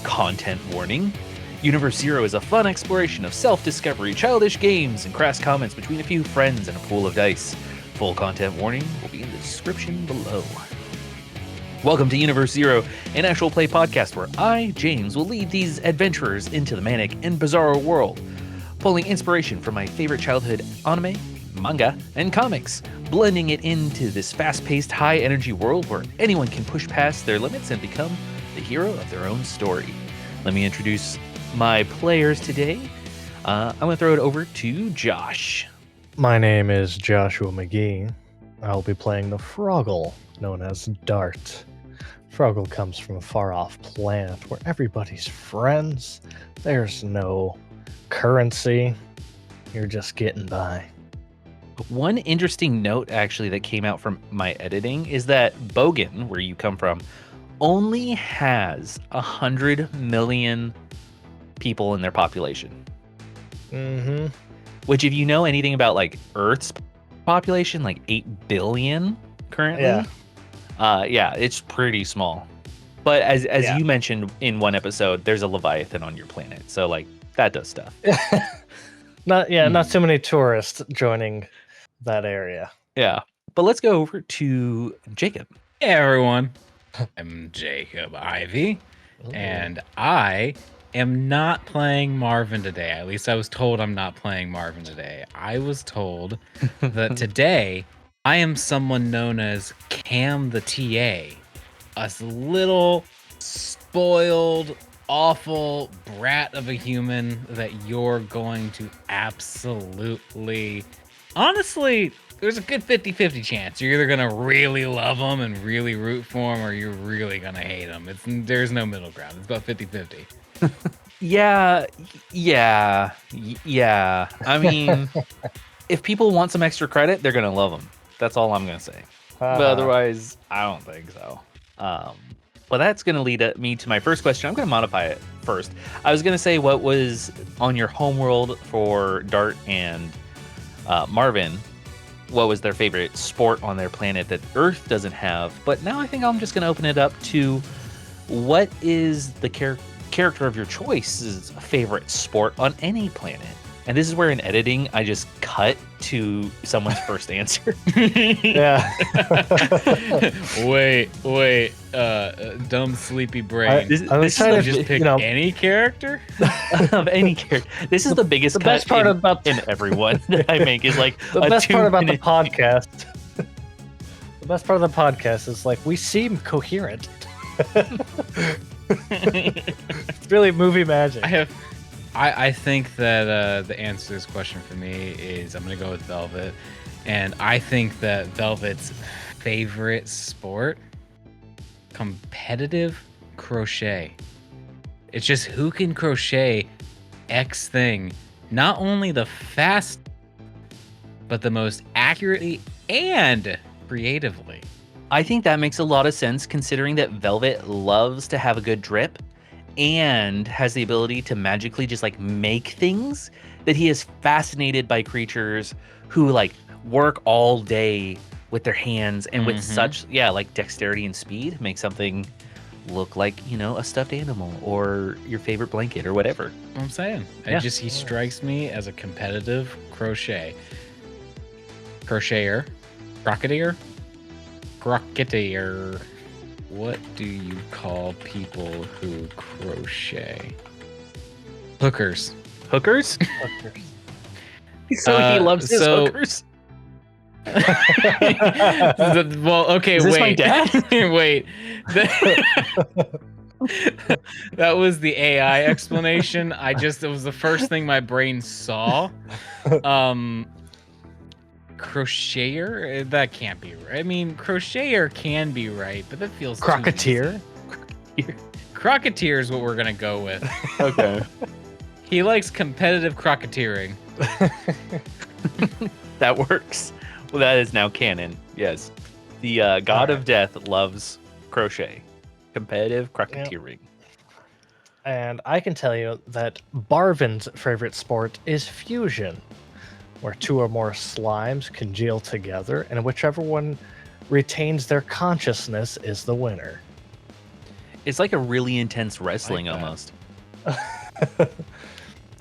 Content warning. Universe Zero is a fun exploration of self-discovery, childish games, and crass comments between a few friends and a pool of dice. Full content warning will be in the description below. Welcome to Universe Zero, an actual play podcast where I, James, will lead these adventurers into the manic and bizarro world, pulling inspiration from my favorite childhood anime, manga, and comics, blending it into this fast-paced, high-energy world where anyone can push past their limits and become the hero of their own story. Let me introduce my players today. I'm going to throw it over to Josh. My name is Joshua McGee. I'll be playing the Froggle, known as Dart. Froggle comes from a far-off planet where everybody's friends. There's no currency. You're just getting by. One interesting note, actually, that came out from my editing is that Bogan, where you come from, only has 100 million people in their population. Mm-hmm. Which, if you know anything about like Earth's population, like 8 billion currently. Yeah, it's pretty small. But as you mentioned in one episode, there's a Leviathan on your planet, so like that does stuff. Not too many tourists joining that area. Yeah, but let's go over to Jacob. Hey everyone, I'm Jacob Ivy, and I am not playing Marvin today. At least I was told I'm not playing Marvin today. I was told that today I am someone known as Cam the TA, a little spoiled, awful brat of a human that you're going to absolutely... Honestly, there's a good 50-50 chance. You're either going to really love him and really root for him, or you're really going to hate him. There's no middle ground. It's about 50-50. Yeah. I mean, if people want some extra credit, they're going to love him. That's all I'm going to say. But otherwise, I don't think so. But that's going to lead me to my first question. I'm going to modify it first. I was going to say what was on your homeworld for Dart and Marvin. What was their favorite sport on their planet that Earth doesn't have? But now I think I'm just going to open it up to what is the character of your choice's favorite sport on any planet? And this is where in editing, I just cut to someone's first answer. Yeah. Wait. Dumb sleepy brain. This is to just pick any character? Of any character. This is the biggest cut best part in everyone that I make is like the best part about the podcast. The best part of the podcast is like we seem coherent. It's really movie magic. I think that the answer to this question for me is I'm going to go with Velvet. And I think that Velvet's favorite sport, competitive crochet. It's just who can crochet X thing, not only the fast, but the most accurately and creatively. I think that makes a lot of sense considering that Velvet loves to have a good drip and has the ability to magically just like make things, that he is fascinated by creatures who like work all day with their hands and with such like dexterity and speed make something look like, you know, a stuffed animal or your favorite blanket or whatever. I'm saying. He strikes me as a competitive crocheter. Crocketeer. What do you call people who crochet? Hookers. Hookers? So he loves his hookers? Well, okay, Is this my dad? Wait. That was the AI explanation. It was the first thing my brain saw. Crocheter? That can't be right. I mean, crocheter can be right, but that feels Crocketeer? Crocketeer is what we're gonna go with. Okay. He likes competitive crocketeering. That works. Well, that is now canon. Yes. The god of death loves crochet. Competitive crocketeering. And I can tell you that Barvin's favorite sport is fusion, where two or more slimes congeal together, and whichever one retains their consciousness is the winner. It's like a really intense wrestling that. almost.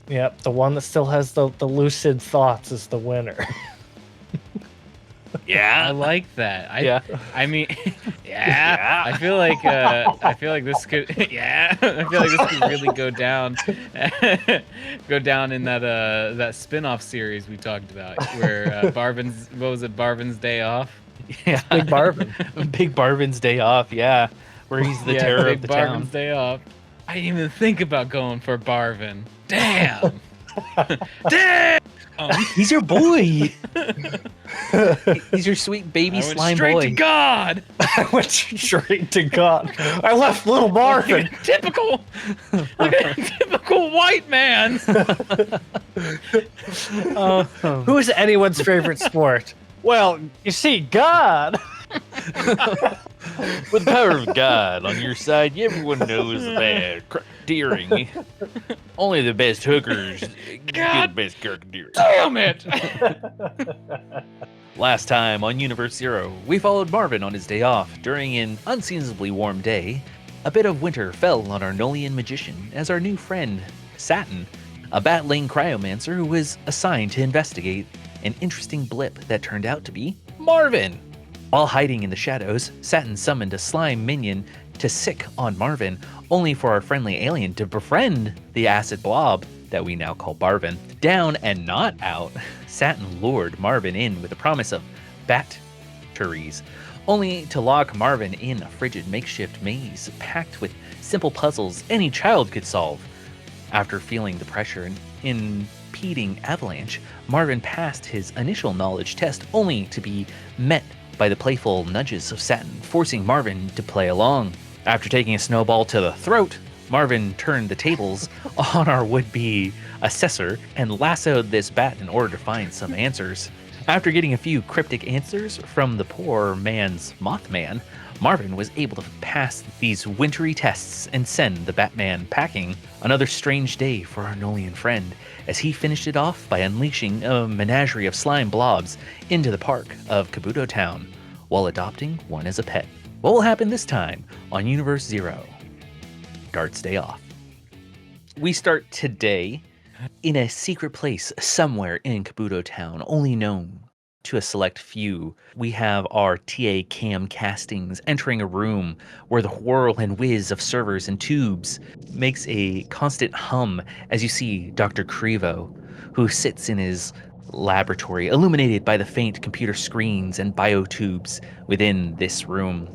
Yep, the one that still has the lucid thoughts is the winner. Yeah. I like that. Yeah. I mean, yeah. I feel like this could yeah. I feel like this could really go down in that spin-off series we talked about where Barvin's Barvin's Day Off. Yeah. Big Barvin. Big Barvin's Day Off, yeah. Where he's the terror Big of the Barvin's town. Day Off. I didn't even think about going for Barvin. Damn. Damn. He's your boy. He's your sweet baby I went slime straight boy. to God. I went straight to God. I left little Marvin. Typical white man. Who is anyone's favorite sport? Well, you see, God. With the power of God on your side, everyone knows the bad deering. Only the best hookers get the best deering. Damn it. Last time on Universe Zero, we followed Marvin on his day off. During an unseasonably warm day, a bit of winter fell on our Nolian magician as our new friend, Satin, a battling cryomancer who was assigned to investigate an interesting blip that turned out to be Marvin. While hiding in the shadows, Satin summoned a slime minion to sick on Marvin, only for our friendly alien to befriend the acid blob that we now call Barvin. Down and not out, Satin lured Marvin in with the promise of batteries, only to lock Marvin in a frigid makeshift maze packed with simple puzzles any child could solve. After feeling the pressure and impeding avalanche, Marvin passed his initial knowledge test only to be met by the playful nudges of Satin, forcing Marvin to play along. After taking a snowball to the throat, Marvin turned the tables on our would-be assessor and lassoed this bat in order to find some answers. After getting a few cryptic answers from the poor man's Mothman, Marvin was able to pass these wintry tests and send the Batman packing. Another strange day for our Nolian friend, as he finished it off by unleashing a menagerie of slime blobs into the park of Kabuto Town, while adopting one as a pet. What will happen this time on Universe Zero? Dart's Day Off. We start today in a secret place somewhere in Kabuto Town, only known to a select few. We have our TA cam castings entering a room where the whirl and whiz of servers and tubes makes a constant hum as you see Dr. Crevo, who sits in his laboratory, illuminated by the faint computer screens and biotubes within this room.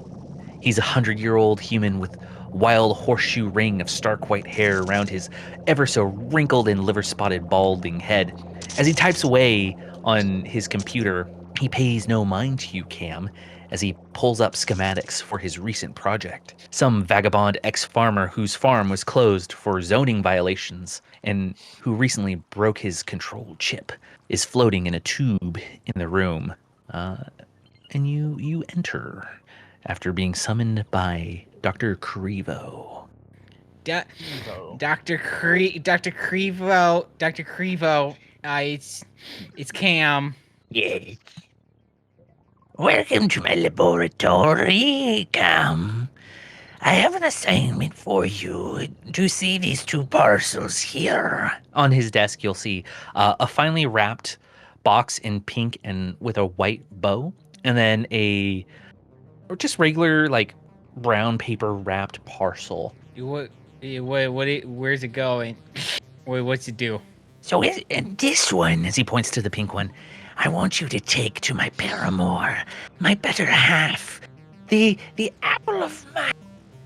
He's a 100-year-old human with wild horseshoe ring of stark white hair around his ever so wrinkled and liver-spotted balding head. As he types away on his computer, he pays no mind to you, Cam, as he pulls up schematics for his recent project. Some vagabond ex-farmer whose farm was closed for zoning violations and who recently broke his control chip is floating in a tube in the room. And you enter after being summoned by Dr. Crevo. Dr. Crevo. It's Cam. Yes. Welcome to my laboratory, Cam. I have an assignment for you. Do you see these two parcels here? On his desk, you'll see a finely wrapped box in pink and with a white bow, and then a just regular like brown paper wrapped parcel. Where's it going? What's it do? So in this one, as he points to the pink one, I want you to take to my paramour, my better half, the apple of my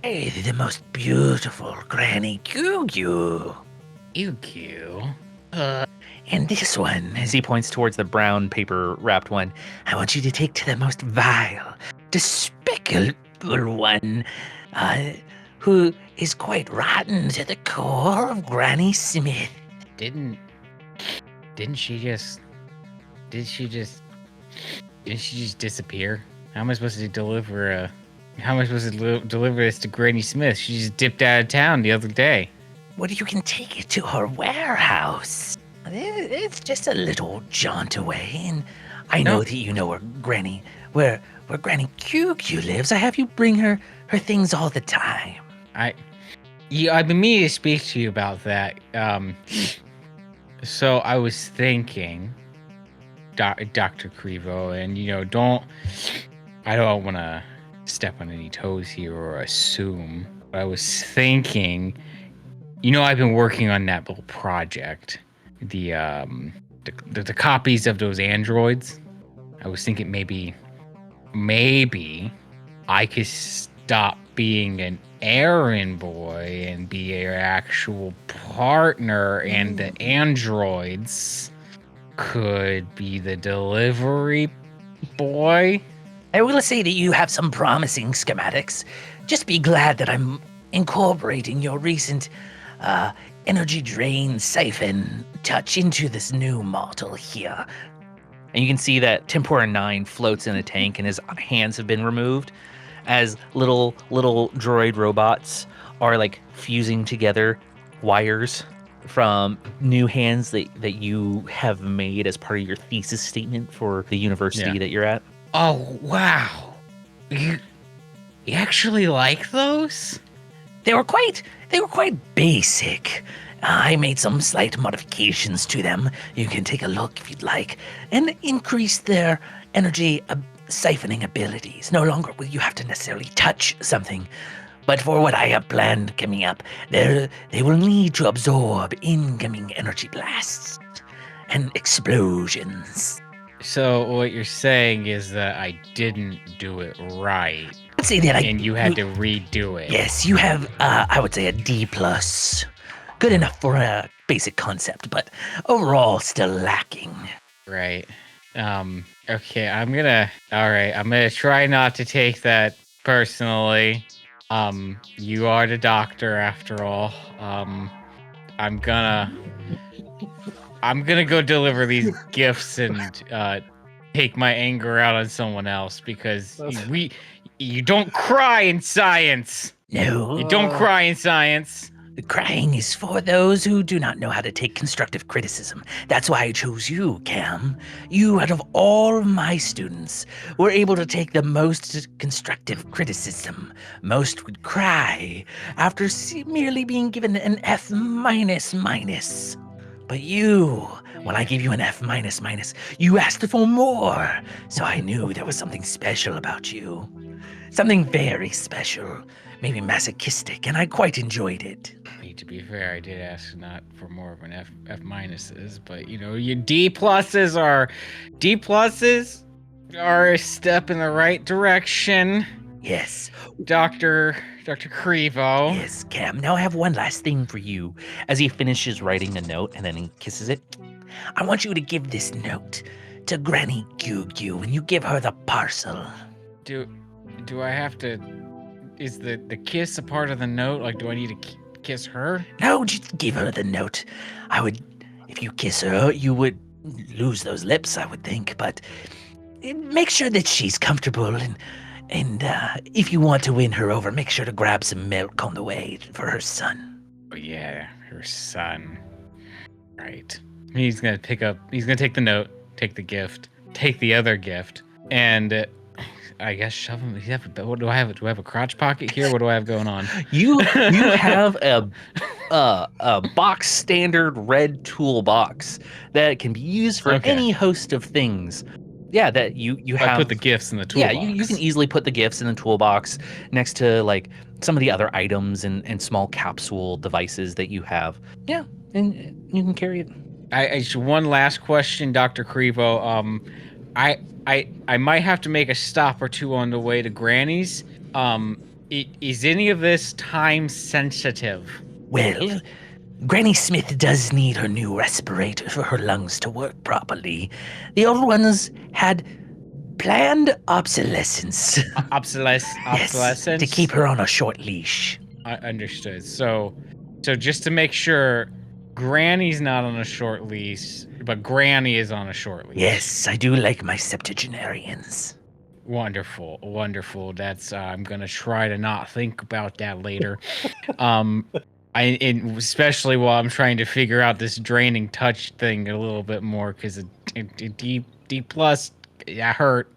eye, the most beautiful Granny Goo-Goo. Ew. And this one, As he points towards the brown paper wrapped one, I want you to take to the most vile, despicable one, who is quite rotten to the core of Granny Smith. Didn't she just disappear? How am I supposed to deliver this to Granny Smith? She just dipped out of town the other day. Well, you can take it to her warehouse. It's just a little jaunt away, and I know that you know where Granny Q lives. I have you bring her things all the time. I've been meaning to speak to you about that. So I was thinking, Dr. Crevo, and I don't want to step on any toes here or assume, but I was thinking, I've been working on that little project, the copies of those androids. I was thinking maybe I could stop being an errand boy and be your actual partner, and the androids could be the delivery boy. I will say that you have some promising schematics. Just be glad that I'm incorporating your recent energy drain siphon touch into this new model here. And you can see that Tempora 9 floats in a tank and his hands have been removed as little droid robots are like fusing together wires from new hands that you have made as part of your thesis statement for the university that you're at. Oh, wow. You actually like those? They were quite basic. I made some slight modifications to them. You can take a look if you'd like, and increase their energy siphoning abilities. No longer will you have to necessarily touch something, but for what I have planned coming up, they will need to absorb incoming energy blasts and explosions. So what you're saying is that I didn't do it right. I'd say that and you had to redo it. Yes, you have, I would say, a D+. Good enough for a basic concept, but overall still lacking. Right. Okay, I'm gonna try not to take that personally. You are the doctor after all. I'm gonna go deliver these gifts and take my anger out on someone else, because you don't cry in science. No. You don't cry in science. The crying is for those who do not know how to take constructive criticism. That's why I chose you, Cam. You, out of all my students, were able to take the most constructive criticism. Most would cry after merely being given an F-. But you, when I gave you an F-, you asked for more. So I knew there was something special about you. Something very special. Maybe masochistic, and I quite enjoyed it. To be fair, I did ask not for more of an F-, but your D+s are a step in the right direction. Yes. Dr. Crevo. Yes, Cam. Now I have one last thing for you. As he finishes writing a note and then he kisses it. I want you to give this note to Granny Goo when you give her the parcel. Do I have to... Is the kiss a part of the note? Like, do I need to kiss her? No, just give her the note. If you kiss her, you would lose those lips, I would think, but make sure that she's comfortable, and if you want to win her over, make sure to grab some milk on the way for her son. Oh yeah, her son. Right. He's gonna take the note, take the gift, take the other gift, and I guess shove him. What do I have? Do I have a crotch pocket here? What do I have going on? You have a box standard red toolbox that can be used for any host of things. Yeah, that you have. I put the gifts in the toolbox. Yeah, you can easily put the gifts in the toolbox next to like some of the other items and small capsule devices that you have. Yeah, and you can carry it. One last question, Dr. Crevo. I might have to make a stop or two on the way to Granny's. Is any of this time sensitive? Well, Granny Smith does need her new respirator for her lungs to work properly. The old ones had planned obsolescence. Obsolescence? Yes, to keep her on a short leash. I understood. So just to make sure, Granny's not on a short leash, but Granny is on a short leash. Yes, I do like my septuagenarians. Wonderful. That's I'm gonna try to not think about that later. Especially while I'm trying to figure out this draining touch thing a little bit more, because D+, that hurt,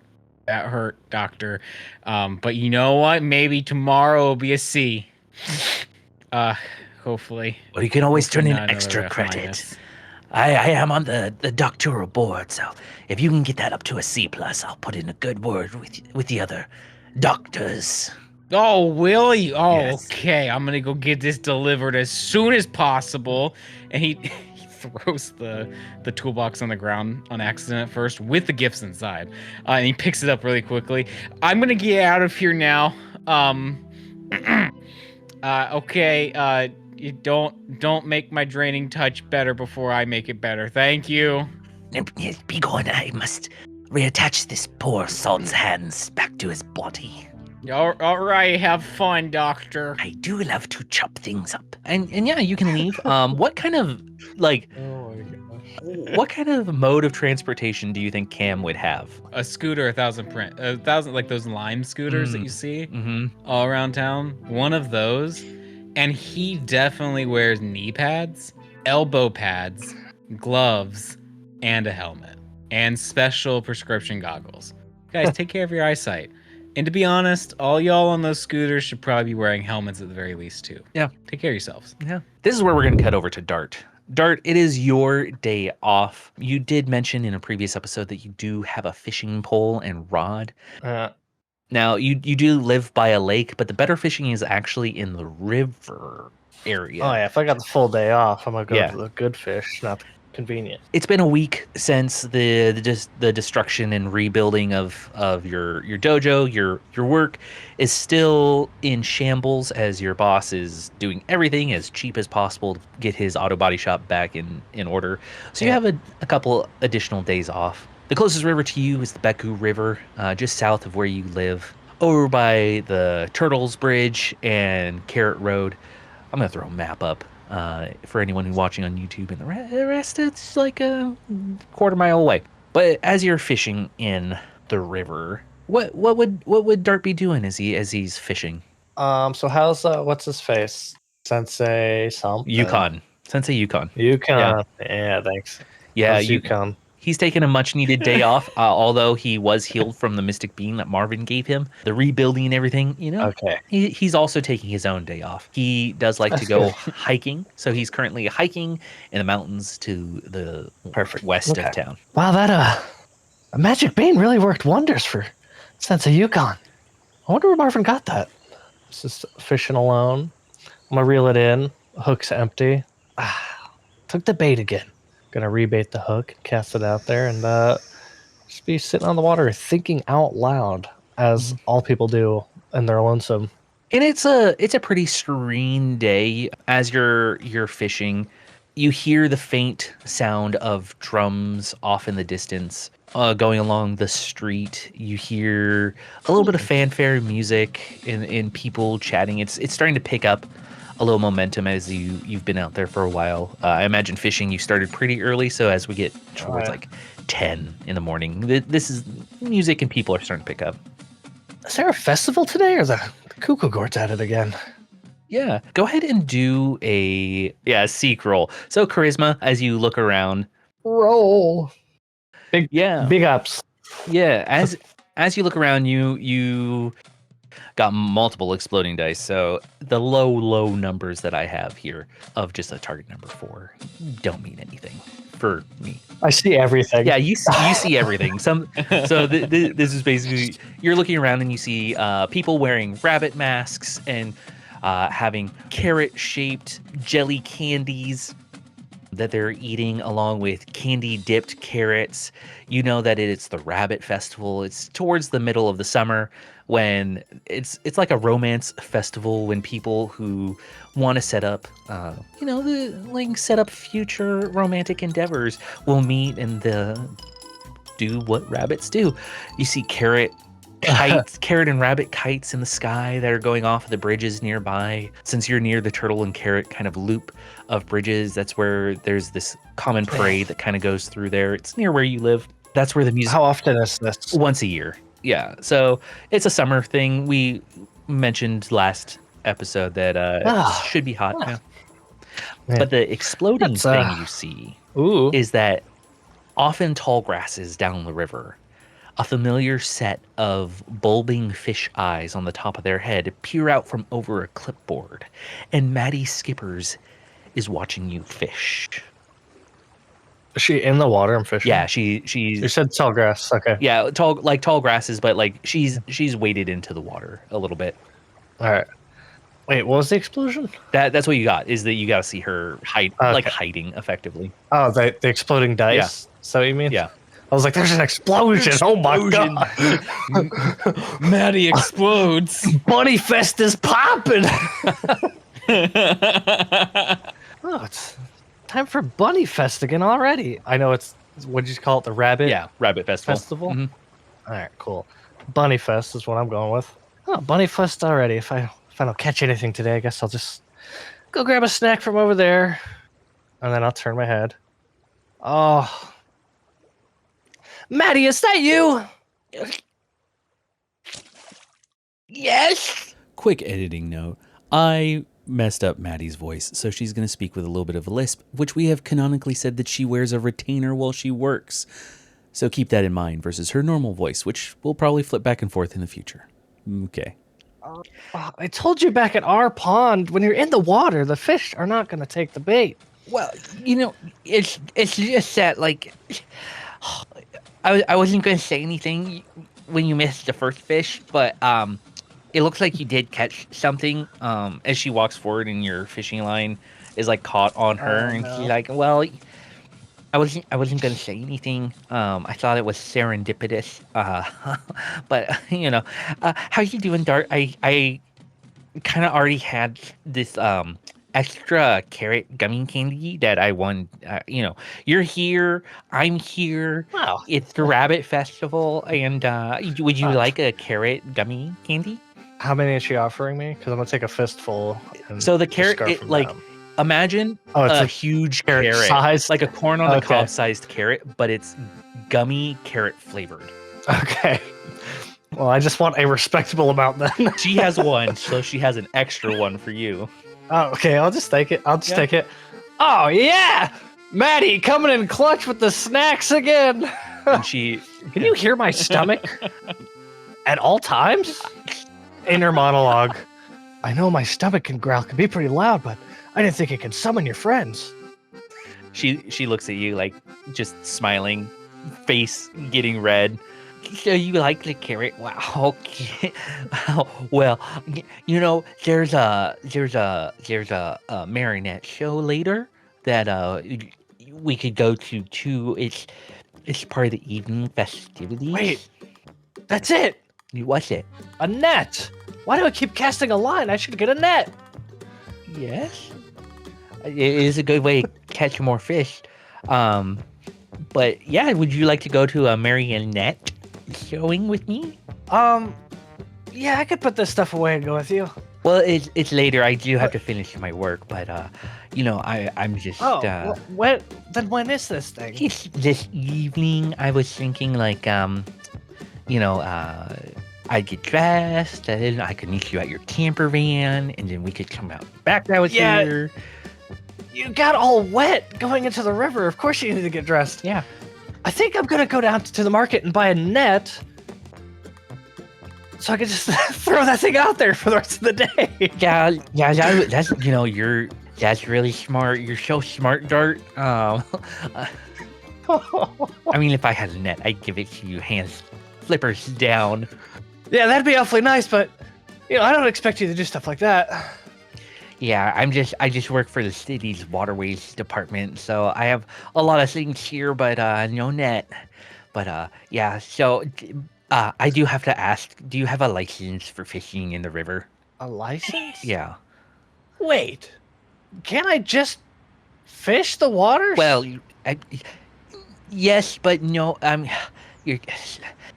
doctor. But you know what? Maybe tomorrow will be a C. Hopefully. Well, you can always Hopefully turn in not another extra F credit. minus. I am on the doctoral board, so if you can get that up to a C plus, I'll put in a good word with the other doctors. Oh, really? Oh, Yes. okay. I'm gonna go get this delivered as soon as possible. And he he throws the toolbox on the ground on accident at first with the gifts inside, and he picks it up really quickly. I'm gonna get out of here now. Okay. You don't make my draining touch better before I make it better. Thank you. Be gone. I must reattach this poor salt's hands back to his body. All right. Have fun, Doctor. I do love to chop things up. And yeah, you can leave. What kind of like Oh my gosh. what kind of mode of transportation do you think Cam would have? A scooter, 1,000 like those Lime scooters that you see Mm-hmm. all around town. One of those, and he definitely wears knee pads, elbow pads, gloves, and a helmet, and special prescription goggles. Guys, take care of your eyesight. And to be honest, all y'all on those scooters should probably be wearing helmets at the very least too. Yeah. Take care of yourselves. Yeah. This is where we're gonna cut over to Dart. Dart, it is your day off. You did mention in a previous episode that you do have a fishing pole and rod. Now you do live by a lake, but the better fishing is actually in the river area. Oh yeah, if I got the full day off, I'm gonna go Yeah. to the good fish, not the convenient. It's been a week since the destruction and rebuilding of your dojo. Your work is still in shambles as your boss is doing everything as cheap as possible to get his auto body shop back in order. So you Yeah. have a couple additional days off. The closest river to you is the Beku River, just south of where you live, over by the Turtles Bridge and Carrot Road. I'm gonna throw a map up for anyone who's watching on YouTube, and the rest it's like a quarter mile away. But as you're fishing in the river, what would Dart be doing as he's fishing? So how's what's his face? Sensei something. Yukon, Sensei Yukon. Yukon. Yeah, thanks. Yeah, How's Yukon. He's taken a much needed day off, although he was healed from the mystic beam that Marvin gave him. The rebuilding and everything, Okay. he's also taking his own day off. He does like to That's go good. hiking, so he's currently hiking in the mountains to the Perfect. west Okay. of town. Wow, that a magic bean really worked wonders for Sensei Yukon. I wonder where Marvin got that. This is fishing alone. I'm gonna reel it in. Hook's empty. Took the bait again. Gonna rebait the hook, cast it out there, and just be sitting on the water thinking out loud, as all people do in their lonesome. And it's a pretty serene day as you're fishing. You hear the faint sound of drums off in the distance going along the street. You hear a little bit of fanfare music and people chatting. It's starting to pick up a little momentum as you've been out there for a while. I imagine fishing you started pretty early, so as we get towards yeah. like 10 in the morning, this is music and people are starting to pick up. Is there a festival today, or the cuckoo gourds at it again? Yeah, go ahead and do a seek roll. So charisma as you look around. Roll. Yeah, Big ups. yeah. As you look around, you got multiple exploding dice. So the low numbers that I have here of just a target number 4 don't mean anything for me. I see everything. Yeah, you see everything. So this is basically you're looking around and you see people wearing rabbit masks and having carrot-shaped jelly candies that they're eating along with candy-dipped carrots. You know that it's the Rabbit Festival. It's towards the middle of the summer when it's like a romance festival when people who want to set up, set up future romantic endeavors will meet and do what rabbits do. You see carrot and rabbit kites in the sky that are going off the bridges nearby. Since you're near the turtle and carrot kind of loop of bridges, that's where there's this common parade that kind of goes through there. It's near where you live. That's where the music. How often is this? Once a year. Yeah. So it's a summer thing. We mentioned last episode that it should be hot. Yeah. Man. But the exploding That's, thing you see Ooh. is that often tall grasses down the river A familiar set of bulbing fish eyes on the top of their head peer out from over a clipboard, and Maddie Skippers is watching you fish. Is she in the water? I'm fishing. Yeah, You she's said tall grass. Okay. yeah, tall grasses, but like she's waded into the water a little bit. All right. Wait, what was the explosion? That's what you got, is that you got to see her hiding effectively. Oh, the exploding dice? Yeah. Is that what you mean? Yeah. I was like, there's an explosion. Oh my god. Maddie explodes. Bunny Fest is popping. Oh, it's time for Bunny Fest again already. I know it's, what'd you call it? The Rabbit Yeah, Rabbit Festival. Festival? Mhm. All right, cool. Bunny Fest is what I'm going with. Oh, Bunny Fest already. If I don't catch anything today, I guess I'll just go grab a snack from over there, and then I'll turn my head. Oh, Maddie, is that you? Yes? Quick editing note. I messed up Maddie's voice, so she's going to speak with a little bit of a lisp, which we have canonically said that she wears a retainer while she works. So keep that in mind versus her normal voice, which will probably flip back and forth in the future. Okay. Oh, I told you back at our pond, when you're in the water, the fish are not going to take the bait. Well, it's just that, like, I wasn't going to say anything when you missed the first fish, but it looks like you did catch something. As she walks forward and your fishing line is like caught on her, and She's like, well, I wasn't going to say anything. I thought it was serendipitous. But how you doing, Dart? I kind of already had this extra carrot gummy candy that I won. You're here, I'm here. Wow. It's the Rabbit Festival, and would you like a carrot gummy candy? How many is she offering me? Because I'm going to take a fistful. And So the carrot, scarf it, from like, them. imagine Oh, it's a a huge carrot carrot, size? like a corn on the Okay. cob sized carrot, but it's gummy carrot flavored. Okay. Well, I just want a respectable amount then. She has one, so she has an extra one for you. Oh, okay. I'll just take it. Take it. Oh, yeah. Maddie coming in clutch with the snacks again. And she, Can you hear my stomach at all times? Inner monologue. I know my stomach can growl, can be pretty loud, but I didn't think it could summon your friends. she looks at you like just smiling, face getting red. So you like the carrot? Wow. Okay. Well, there's a marionette show later that we could go to too. It's part of the evening festivities. Wait, that's it. What's it? A net. Why do I keep casting a line? I should get a net. Yes. It is a good way to catch more fish. But yeah, would you like to go to a marionette showing with me? Yeah, I could put this stuff away and go with you. Well, it's later. I do have to finish my work, but I'm just when is this thing? it's this evening. I was thinking like I'd get dressed, and then I could meet you at your camper van, and then we could come out back. That was Yeah. here. You got all wet going into the river. Of course you need to get dressed. Yeah. I think I'm gonna go down to the market and buy a net, so I can just throw that thing out there for the rest of the day. Yeah. That's really smart. You're so smart, Dart. I mean, if I had a net, I'd give it to you, hands flippers down. Yeah, that'd be awfully nice, but I don't expect you to do stuff like that. Yeah, I just work for the city's waterways department, so I have a lot of things here, but no net. But yeah, so I do have to ask, do you have a license for fishing in the river? A license? Yeah. Wait, can't I just fish the water? Well, yes, but no. You're,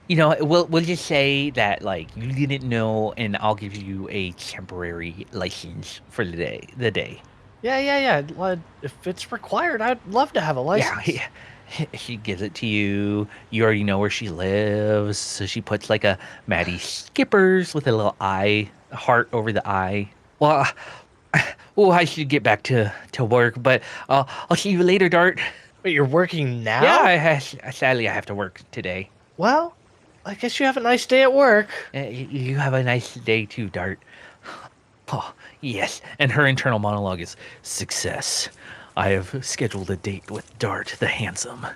we'll just say that like you didn't know, and I'll give you a temporary license for the day. Yeah. Well, if it's required, I'd love to have a license. Yeah. She gives it to you. You already know where she lives, so she puts like a Maddie Skippers with a little eye, a heart over the eye. Well, I should get back to work, but I'll see you later, Dart. But you're working now? Yeah, sadly I have to work today. Well, I guess you have a nice day at work. You have a nice day too, Dart. Oh, yes. And her internal monologue is success. I have scheduled a date with Dart the Handsome.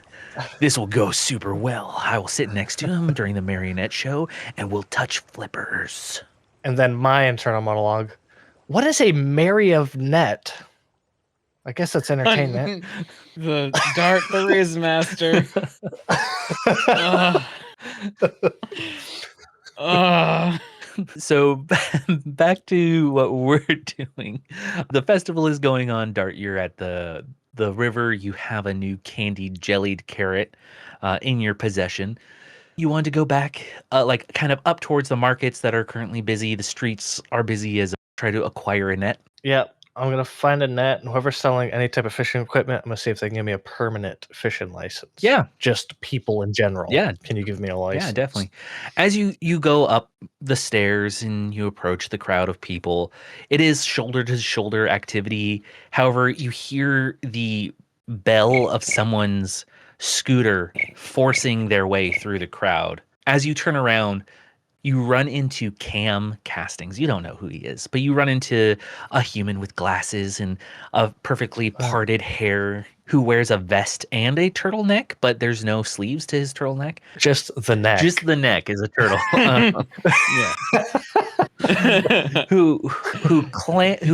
This will go super well. I will sit next to him during the marionette show and we'll touch flippers. And then my internal monologue. What is a marionette? I guess that's entertainment. The Dart the Riz Master. So back to what we're doing. The festival is going on. Dart, you're at the river. You have a new candied jellied carrot in your possession. You want to go back, like kind of up towards the markets that are currently busy. The streets are busy as try to acquire a net. Yep. I'm going to find a net, and whoever's selling any type of fishing equipment, I'm going to see if they can give me a permanent fishing license. Yeah. Just people in general. Yeah. Can you give me a license? Yeah, definitely. As you go up the stairs and you approach the crowd of people, it is shoulder to shoulder activity. However, you hear the bell of someone's scooter forcing their way through the crowd. As you turn around, you run into Cam Castings. You don't know who he is, but you run into a human with glasses and a perfectly parted hair who wears a vest and a turtleneck, but there's no sleeves to his turtleneck. Just the neck. Just the neck is a turtle. Yeah. who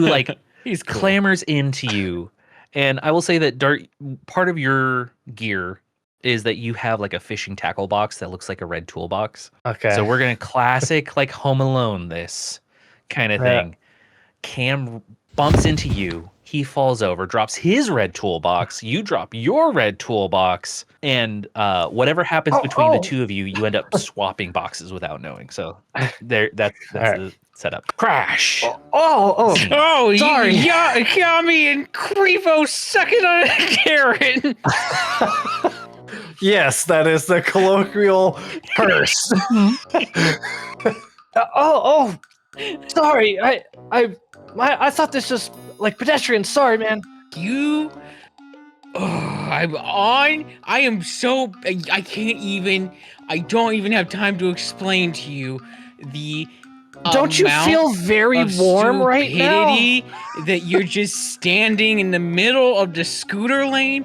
like He's cool. clamors into you. And I will say that Dart, part of your gear is that you have like a fishing tackle box that looks like a red toolbox. Okay. So we're gonna classic like Home Alone this kind of Yeah. thing. Cam bumps into you. He falls over, drops his red toolbox. You drop your red toolbox, and whatever happens between the two of you, you end up swapping boxes without knowing. So that's right. the setup. Crash. Oh, Oh, Sorry. Yami and Creevo sucking on a carrot. yes, that is the colloquial curse. Sorry. I thought this was like pedestrian. Sorry, man. You. Oh, I'm on. I am so. I can't even. I don't even have time to explain to you the. Don't you amount feel very of warm right now? stupidity that you're just standing in the middle of the scooter lane,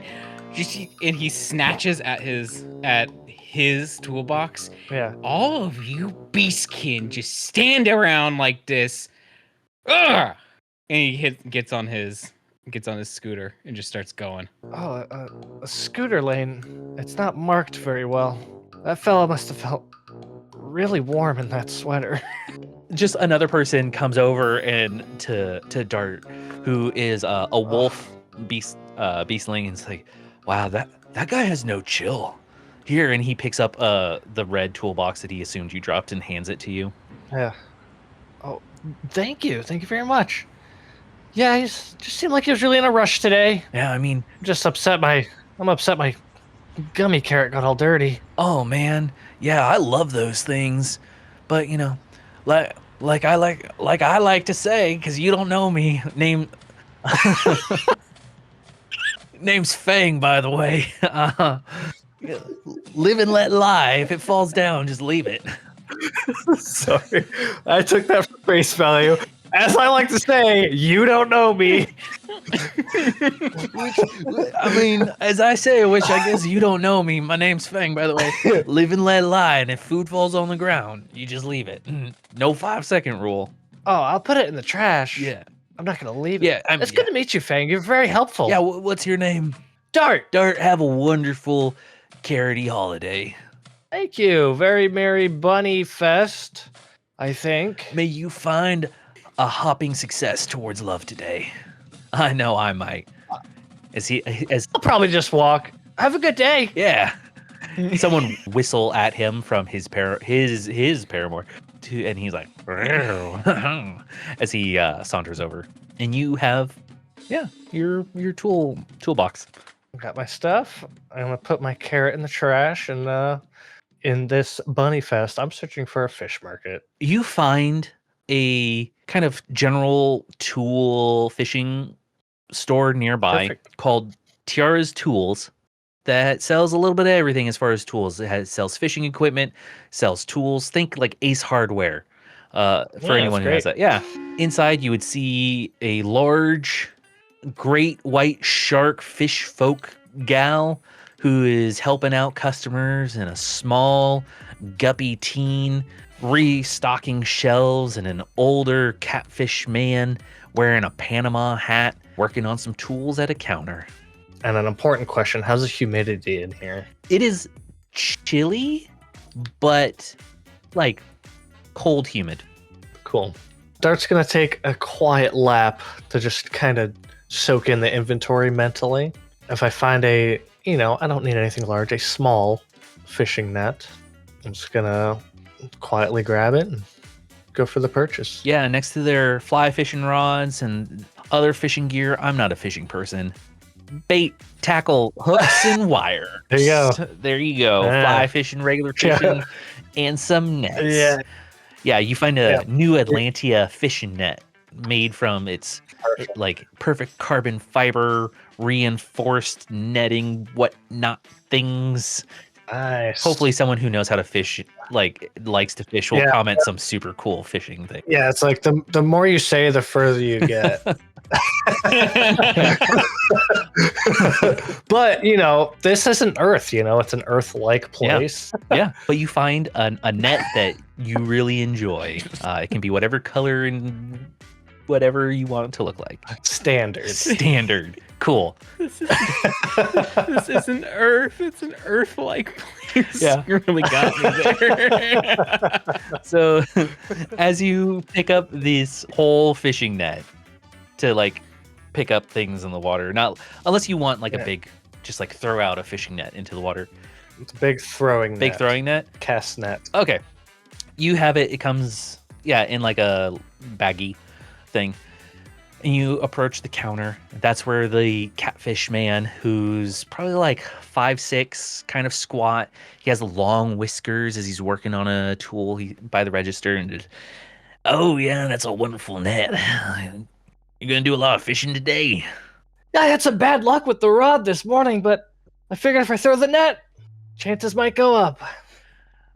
and he snatches at his toolbox. Yeah. All of you beastkin just stand around like this. Ugh! And he gets on his scooter and just starts going. Oh, a scooter lane. It's not marked very well. That fella must have felt really warm in that sweater. Just another person comes over and to Dart, who is a wolf beastling, and it's like, wow, that guy has no chill. Here, and he picks up the red toolbox that he assumed you dropped and hands it to you. Yeah. Oh, thank you very much. Yeah, he just seemed like he was really in a rush today. Yeah, I mean, I'm upset my gummy carrot got all dirty. oh man, yeah, I love those things, but you know, like I like to say, because you don't know me. Name's Fang, by the way. Live and let lie. If it falls down, just leave it. Sorry, I took that for face value. As I like to say, you don't know me. I mean, as I say, which I guess you don't know me. My name's Fang, by the way. Live and let lie, and if food falls on the ground, you just leave it. No 5-second rule. Oh, I'll put it in the trash. Yeah. I'm not gonna leave it. Yeah, It's good to meet you, Fang. You're very helpful. Yeah, what's your name? Dart. Dart, have a wonderful carroty holiday. Thank you. Very merry bunny fest, I think. May you find a hopping success towards love today. I know I might. I'll probably just walk. Have a good day. Yeah. Someone whistle at him from his paramour, and he's like, as he saunters over. And you have, your toolbox. Got my stuff. I'm gonna put my carrot in the trash, and in this bunny fest, I'm searching for a fish market. You find a kind of general tool fishing store nearby Perfect. called Tiara's Tools. that sells a little bit of everything as far as tools. Sells fishing equipment, sells tools. Think like Ace Hardware. For Yeah, anyone that's who has great. that. Yeah. Inside, you would see a large, great white shark fish folk gal who is helping out customers, and a small, guppy teen restocking shelves, and an older catfish man wearing a Panama hat working on some tools at a counter. And an important question: how's the humidity in here? It is chilly, but like cold humid. Cool. Dart's gonna take a quiet lap to just kind of soak in the inventory mentally. If I find I don't need anything large, a small fishing net, I'm just gonna quietly grab it and go for the purchase. Yeah, next to their fly fishing rods and other fishing gear, I'm not a fishing person. Bait, tackle, hooks, and wire. There you go. There you go. Yeah. Fly fishing, regular fishing, and some nets. Yeah. Yeah, you find a Yeah. new Atlantia fishing net made from its like perfect carbon fiber reinforced netting, whatnot things. Nice. Hopefully someone who knows how to fish, like likes to fish, will Yeah. comment some super cool fishing thing. Yeah, it's like the more you say, the further you get. But this isn't Earth. It's an Earth-like place. Yeah, but you find a net that you really enjoy. It can be whatever color and whatever you want it to look like. Standard. Standard. Cool. This isn't Earth. It's an Earth-like place. Yeah. You really got me there. So as you pick up this whole fishing net to like pick up things in the water, not unless you want like a big, just like throw out a fishing net into the water. It's a big throwing net. Big throwing net. Cast net. Okay. You have it. It comes, in like a baggy thing. And you approach the counter. That's where the catfish man, who's probably like 5'6", kind of squat. He has long whiskers as he's working on a tool by the register. And oh, yeah, that's a wonderful net. You're going to do a lot of fishing today. I had some bad luck with the rod this morning, but I figured if I throw the net, chances might go up.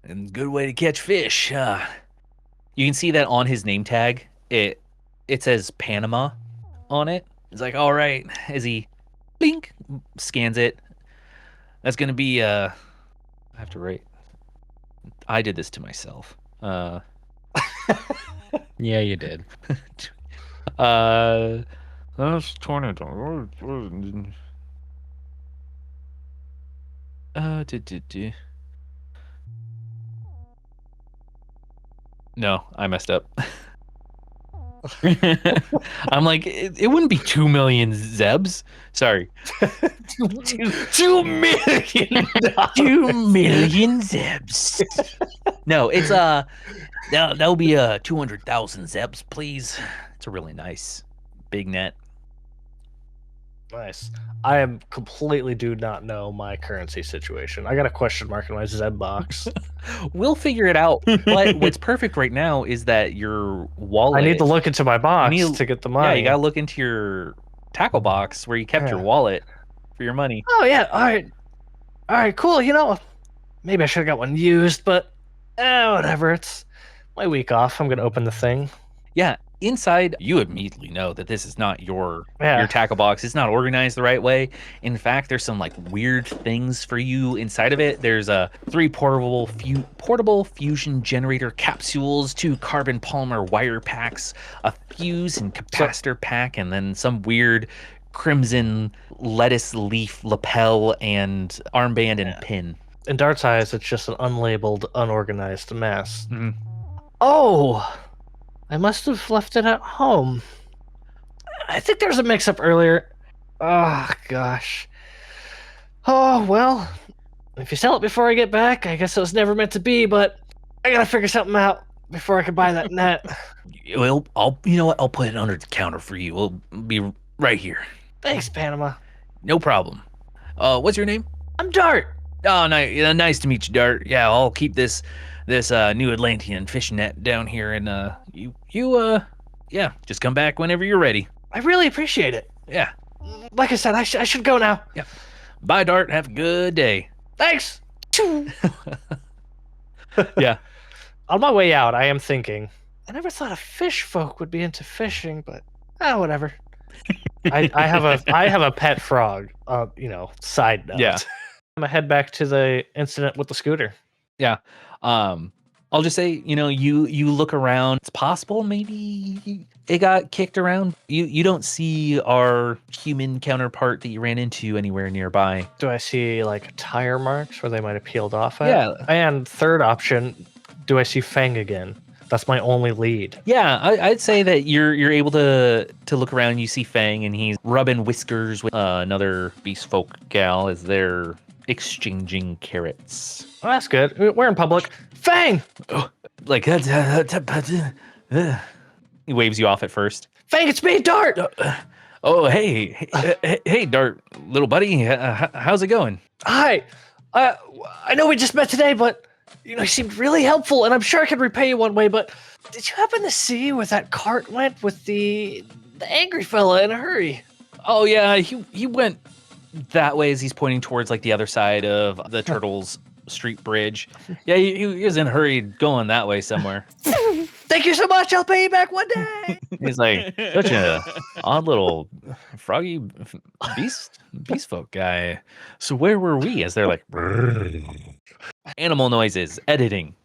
And good way to catch fish. You can see that on his name tag. It says Panama on it. It's like, all right, as he blink scans it. That's gonna be I have to write. I did this to myself. Yeah, you did. That's $20. No, I messed up. I'm like, it wouldn't be 2 million zebs. Sorry. 2 million. 2 million zebs. No, it's that'll be 200,000 zebs, please. It's a really nice big net. Nice. I am completely do not know my currency situation. I got a question mark in my Zeb box. We'll figure it out. But what's perfect right now is that your wallet. I need to look into my box need- to get the money. Yeah, you gotta look into your tackle box where you kept your wallet for your money. Oh yeah, all right, cool. Maybe I should have got one used, but whatever. It's my week off. I'm gonna open the thing. Yeah, inside you immediately know that this is not your Yeah. tackle box. It's not organized the right way. In fact, there's some like weird things for you inside of it. There's 3 portable fusion generator capsules, 2 carbon polymer wire packs, a fuse and capacitor pack, and then some weird crimson lettuce leaf lapel and armband and pin. In Dart's eyes, it's just an unlabeled, unorganized mess. Mhm. Oh, I must have left it at home. I think there was a mix-up earlier. Oh, gosh. Oh, well, if you sell it before I get back, I guess it was never meant to be, but I gotta figure something out before I can buy that net. Well, you know what? I'll put it under the counter for you. We'll be right here. Thanks, Panama. No problem. What's your name? I'm Dart. Oh, nice to meet you, Dart. Yeah, I'll keep this new Atlantean fishing net down here, and just come back whenever you're ready. I really appreciate it. Yeah. Like I said, I should go now. Bye, Dart. Have a good day. Thanks. Yeah. On my way out, I am thinking, I never thought a fish folk would be into fishing, but whatever. I have a pet frog. Side note. Yeah. I'm gonna head back to the incident with the scooter. Yeah. I'll just say, you look around. It's possible maybe it got kicked around. You don't see our human counterpart that you ran into anywhere nearby. Do I see like tire marks where they might have peeled off at? Yeah. And third option, do I see Fang again? That's my only lead. Yeah, I'd say that you're able to look around. You see Fang, and he's rubbing whiskers with another beast folk gal as they're exchanging carrots. Well, that's good. We're in public. Fang! Like he waves you off at first. Fang, it's me, Dart! Oh, hey, Dart, little buddy. How's it going? Hi. I know we just met today, but you seemed really helpful, and I'm sure I could repay you one way, but did you happen to see where that cart went with the angry fella in a hurry? Oh, yeah, he went that way as he's pointing towards like the other side of the Turtles Street Bridge. Yeah, he was in a hurry going that way somewhere. Thank you so much. I'll pay you back one day. He's like such a odd little froggy beast folk guy. So where were we? As they're like animal noises, editing,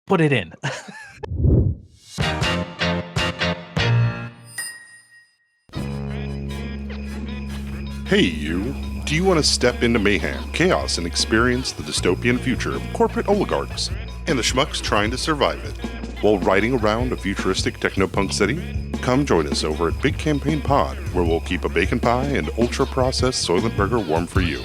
put it in. Hey you! Do you want to step into mayhem, chaos, and experience the dystopian future of corporate oligarchs and the schmucks trying to survive it while riding around a futuristic technopunk city? Come join us over at Big Campaign Pod, where we'll keep a bacon pie and ultra-processed Soylent Burger warm for you.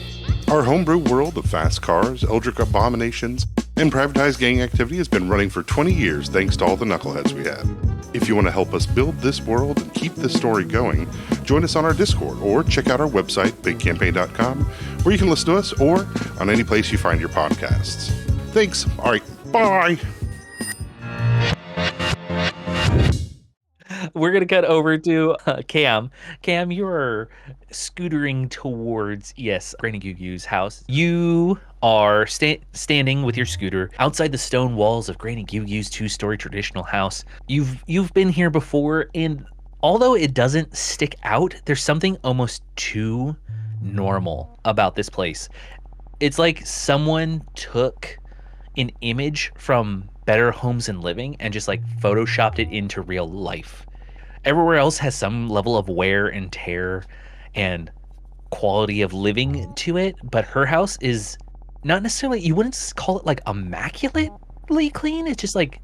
Our homebrew world of fast cars, eldritch abominations, and privatized gang activity has been running for 20 years thanks to all the knuckleheads we have. If you want to help us build this world and keep this story going, join us on our Discord or check out our website, bigcampaign.com, where you can listen to us or on any place you find your podcasts. Thanks. All right. Bye. We're going to cut over to Cam. Cam, you're scootering towards, Granny Gugu's house. You are standing with your scooter outside the stone walls of Granny Gugu's two-story traditional house. You've been here before, and although it doesn't stick out, there's something almost too normal about this place. It's like someone took an image from Better Homes and Living and just like photoshopped it into real life. Everywhere else has some level of wear and tear and quality of living to it, but her house is not necessarily, you wouldn't call it like immaculately clean. It's just like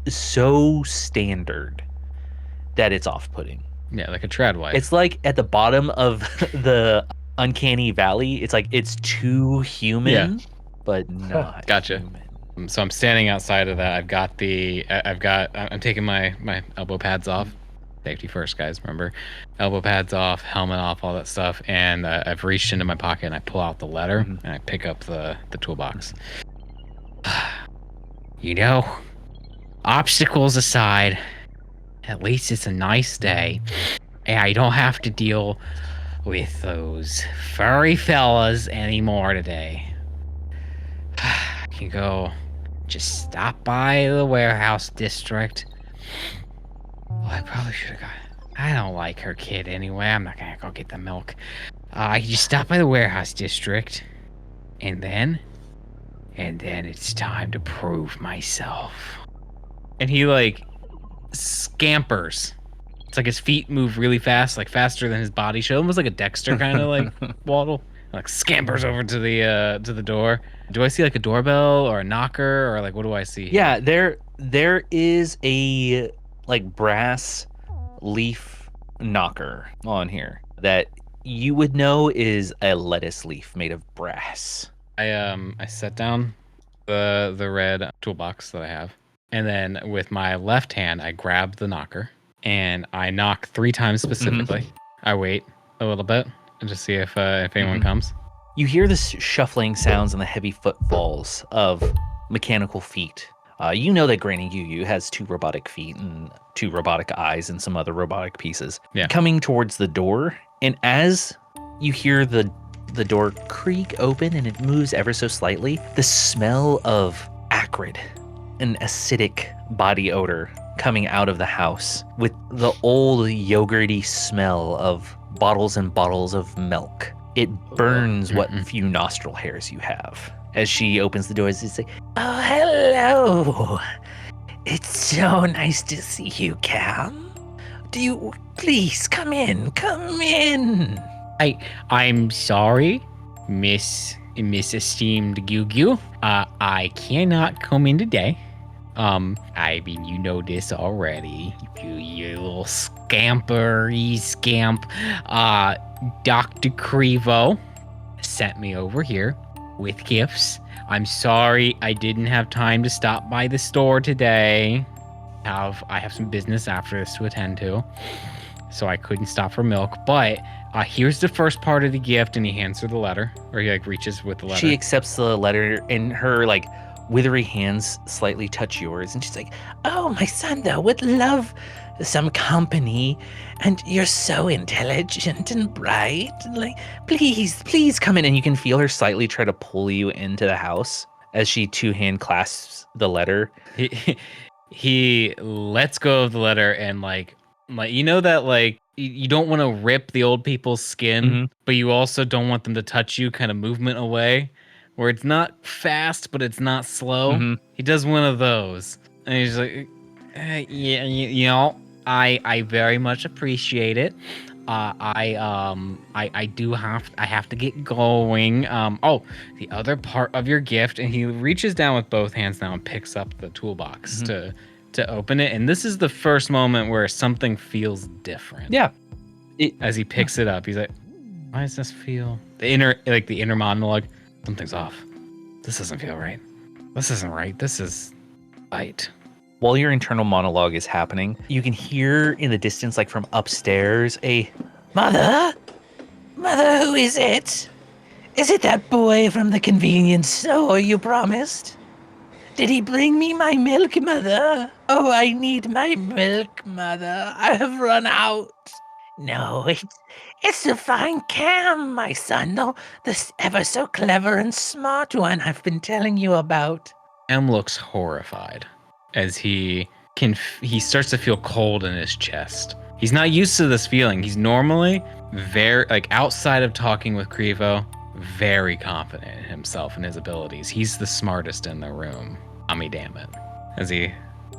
so standard that it's off-putting. Yeah, like a trad wife. It's like at the bottom of the uncanny valley. It's like it's too human, but not Gotcha. human. So I'm standing outside of that. I'm taking my elbow pads off. Safety first, guys, remember. Elbow pads off, helmet off, all that stuff. And I've reached into my pocket and I pull out the letter and I pick up the toolbox. Obstacles aside, at least it's a nice day. And I don't have to deal with those furry fellas anymore today. I can go just stop by the warehouse district. Well, I probably should have I don't like her kid anyway. I'm not gonna go get the milk. I can just stop by the warehouse district. And then it's time to prove myself. And he like scampers. It's like his feet move really fast, like faster than his body should. Almost like a Dexter kind of like waddle. Like scampers over to the door. Do I see like a doorbell or a knocker or like what do I see? Yeah, there is a like brass leaf knocker on here that you would know is a lettuce leaf made of brass. I set down the red toolbox that I have, and then with my left hand I grab the knocker and I knock 3 times specifically. I wait a little bit and just see if anyone comes. You hear the shuffling sounds and the heavy footfalls of mechanical feet. You know that Granny Yu has 2 robotic feet and 2 robotic eyes and some other robotic pieces coming towards the door. And as you hear the the door creak open and it moves ever so slightly. The smell of acrid and acidic body odor coming out of the house with the old yogurty smell of bottles and bottles of milk. It burns what few nostril hairs you have. As she opens the doors, it's like, Oh, hello. It's so nice to see you, Cam. Do you please come in? Come in. I'm sorry, Miss esteemed Gyu. I cannot come in today. I mean, you know this already. You little scampery scamp. Dr. Crevo sent me over here with gifts. I'm sorry I didn't have time to stop by the store today. I have some business after this to attend to, so I couldn't stop for milk. But here's the first part of the gift, and he hands her the letter, or he like reaches with the letter. She accepts the letter, and her like withery hands slightly touch yours, and she's like, Oh, my son, though, would love some company. And you're so intelligent and bright. Like, please come in. And you can feel her slightly try to pull you into the house as she two-hand clasps the letter. He lets go of the letter, and like you know that like you don't want to rip the old people's skin, but you also don't want them to touch you, kind of movement away, where it's not fast but it's not slow. He does one of those, and he's like, yeah, you know, I very much appreciate it. I have to get going. The other part of your gift, and he reaches down with both hands now and picks up the toolbox to open it. And this is the first moment where something feels different. Yeah. As he picks it up, he's like, why does this feel the inner monologue? Something's off. This doesn't feel right. This isn't right. This is right. While your internal monologue is happening, you can hear in the distance, like from upstairs, a Mother? Mother, who is it? Is it that boy from the convenience store you promised? Did he bring me my milk, Mother? Oh, I need my milk, Mother. I have run out. No, it's the fine Cam, my son, though, this ever so clever and smart one I've been telling you about. Cam looks horrified as he starts to feel cold in his chest. He's not used to this feeling. He's normally very, like, outside of talking with Crevo, very confident in himself and his abilities. He's the smartest in the room. Damn it. As he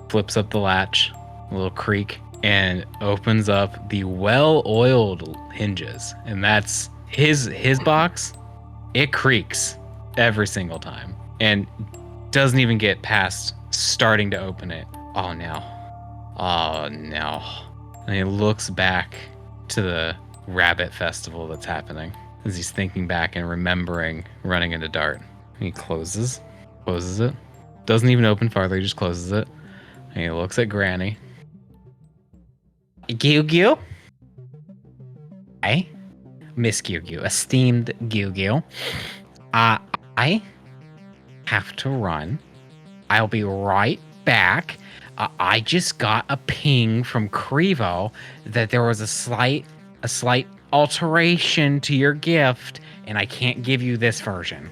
flips up the latch, a little creak, and opens up the well-oiled hinges. And that's his box. It creaks every single time and doesn't even get past starting to open it. Oh no. And he looks back to the rabbit festival that's happening as he's thinking back and remembering running into Dart. And he closes it. Doesn't even open farther, he just closes it. And he looks at Granny. Gyu. Hi, Miss Gyu, esteemed Gyu. I have to run. I'll be right back. I just got a ping from Crevo that there was a slight alteration to your gift, and I can't give you this version.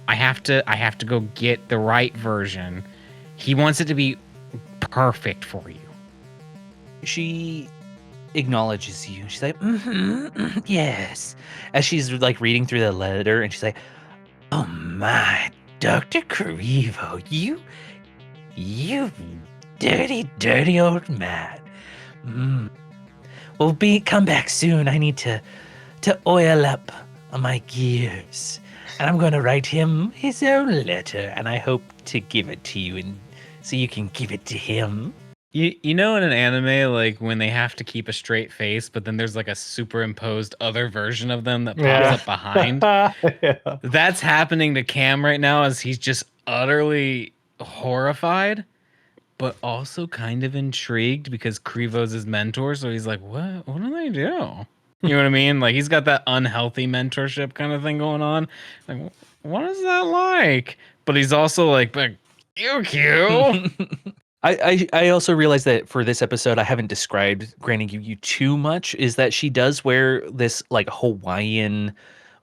I have to go get the right version. He wants it to be perfect for you. She acknowledges you. She's like, Yes. as she's like reading through the letter, and she's like, Oh my, Dr. Crevo, you dirty old man. Well, come back soon. I need to oil up my gears. And I'm going to write him his own letter, and I hope to give it to you, and so you can give it to him. You know, in an anime, like when they have to keep a straight face, but then there's like a superimposed other version of them that pops up behind. Yeah. That's happening to Cam right now as he's just utterly horrified, but also kind of intrigued because Crevo's his mentor. So he's like, what do they do? You know what I mean? Like he's got that unhealthy mentorship kind of thing going on. Like, what is that like? But he's also like, cute. I also realized that for this episode, I haven't described Granny Gyu too much, is that she does wear this like Hawaiian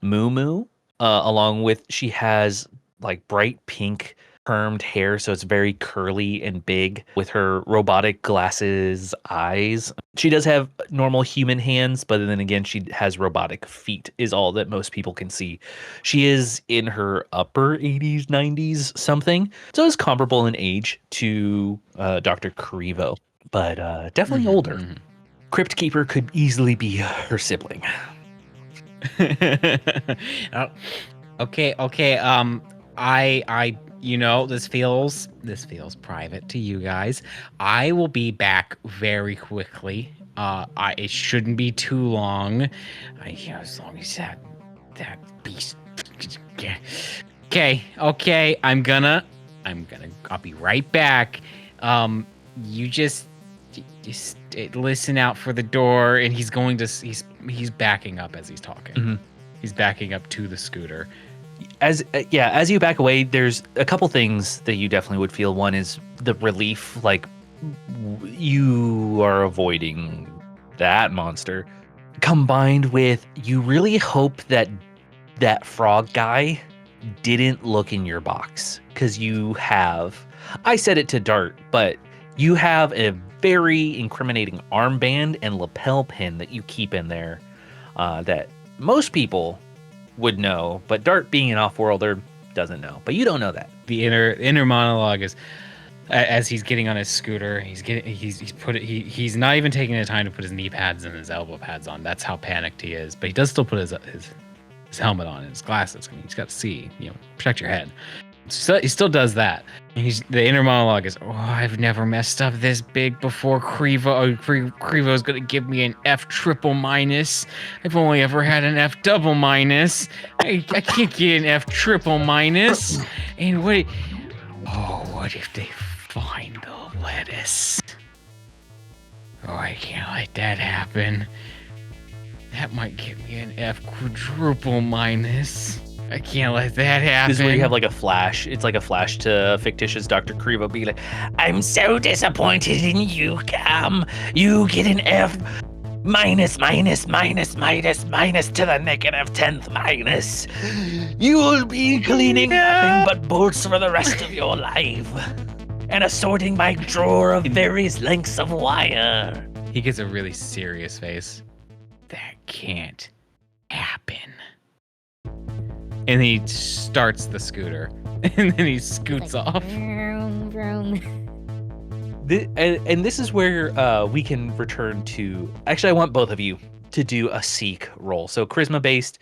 moo, along with she has like bright pink permed hair, so it's very curly and big with her robotic glasses eyes. She does have normal human hands, but then again, she has robotic feet, is all that most people can see. She is in her upper 80s, 90s, something, so is comparable in age to Dr. Karivo, but definitely older. Crypt Keeper could easily be her sibling. Oh, okay. I this feels private to you guys. I will be back very quickly. It shouldn't be too long. As long as that beast. Okay. I'll be right back. You just listen out for the door, and he's backing up as he's talking. Mhm. He's backing up to the scooter. As you back away, there's a couple things that you definitely would feel. One is the relief, like you are avoiding that monster, combined with you really hope that frog guy didn't look in your box, because I said it to Dart, but you have a very incriminating armband and lapel pin that you keep in there that most people would know, but Dart, being an off-worlder, doesn't know. But you don't know that. The inner monologue is, as he's getting on his scooter, he's not even taking the time to put his knee pads and his elbow pads on. That's how panicked he is. But he does still put his helmet on and his glasses. I mean, he's got to see, protect your head. So he still does that. And the inner monologue is, I've never messed up this big before. Krivo's gonna give me an F triple minus. I've only ever had an F double minus. I can't get an F triple minus. And what if they find the lettuce? I can't let that happen. That might give me an F quadruple minus. I can't let that happen. This is where you have like a flash. It's like a flash to fictitious Dr. Karivo being like, I'm so disappointed in you, Cam. You get an F minus to the negative 10th minus. You will be cleaning nothing but bolts for the rest of your life and assorting my drawer of various lengths of wire. He gets a really serious face. That can't happen. And he starts the scooter, and then he scoots off. And this is where we can return to. Actually, I want both of you to do a seek roll. So charisma based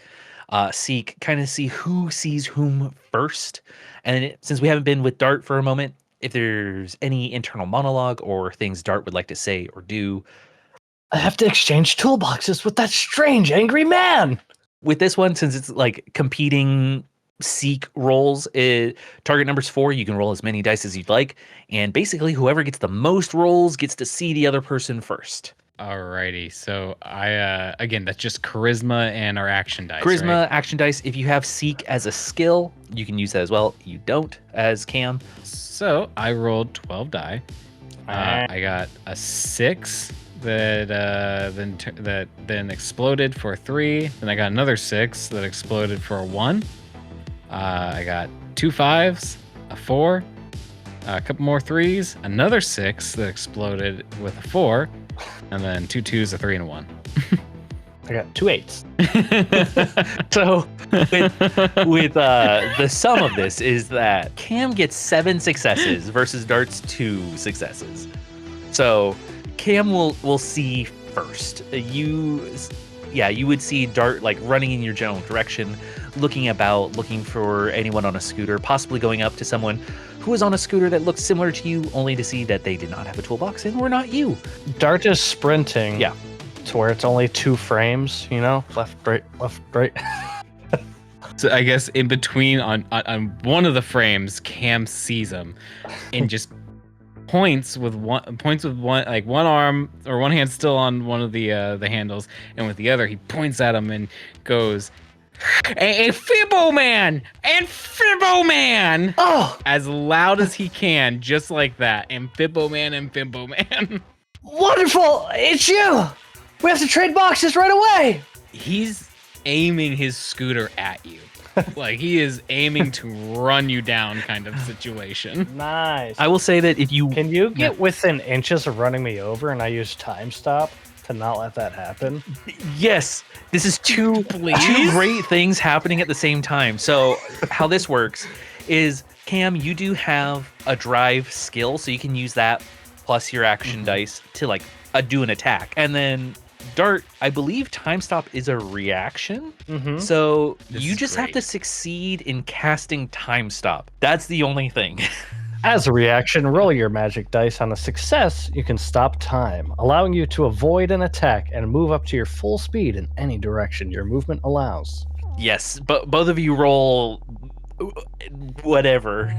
seek, kind of see who sees whom first. And since we haven't been with Dart for a moment, if there's any internal monologue or things Dart would like to say or do. I have to exchange toolboxes with that strange, angry man. With this one, since it's like competing seek rolls, target number's 4. You can roll as many dice as you'd like. And basically, whoever gets the most rolls gets to see the other person first. Alrighty. So again, that's just charisma and our action dice. Charisma, right? action dice. If you have seek as a skill, you can use that as well. You don't as Cam. So I rolled 12 die. I got a 6 that then exploded for 3. Then I got another 6 that exploded for a 1. I got 2 5s, a 4, a couple more 3s, another 6 that exploded with a 4, and then 2 2s, a 3, and a 1. I got 2 8s. So with the sum of this is that Cam gets 7 successes versus Dart's 2 successes. So Cam will see first. You would see Dart like running in your general direction, looking for anyone on a scooter, possibly going up to someone who is on a scooter that looks similar to you, only to see that they did not have a toolbox and were not you. Dart is sprinting. Yeah. To where it's only 2 frames, left, right. So I guess in between on one of the frames, Cam sees him and just points with one like one arm or one hand still on one of the handles, and with the other he points at him and goes, "A Fibbo man and Fibbo man!" Oh, as loud as he can, just like that. And Fibbo man and Fibbo man. wonderful! It's you! We have to trade boxes right away! He's aiming his scooter at you. Like he is aiming to run you down kind of situation. Nice. I will say that if you Can you get within inches of running me over and I use time stop to not let that happen? Yes, this is two great things happening at the same time. So how this works is, Cam, you do have a drive skill, so you can use that plus your action dice to like do an attack. And then Dart, I believe time stop is a reaction. So you just have to succeed in casting time stop. That's the only thing. As a reaction, roll your magic dice. On a success, you can stop time, allowing you to avoid an attack and move up to your full speed in any direction your movement allows. Yes, but both of you roll whatever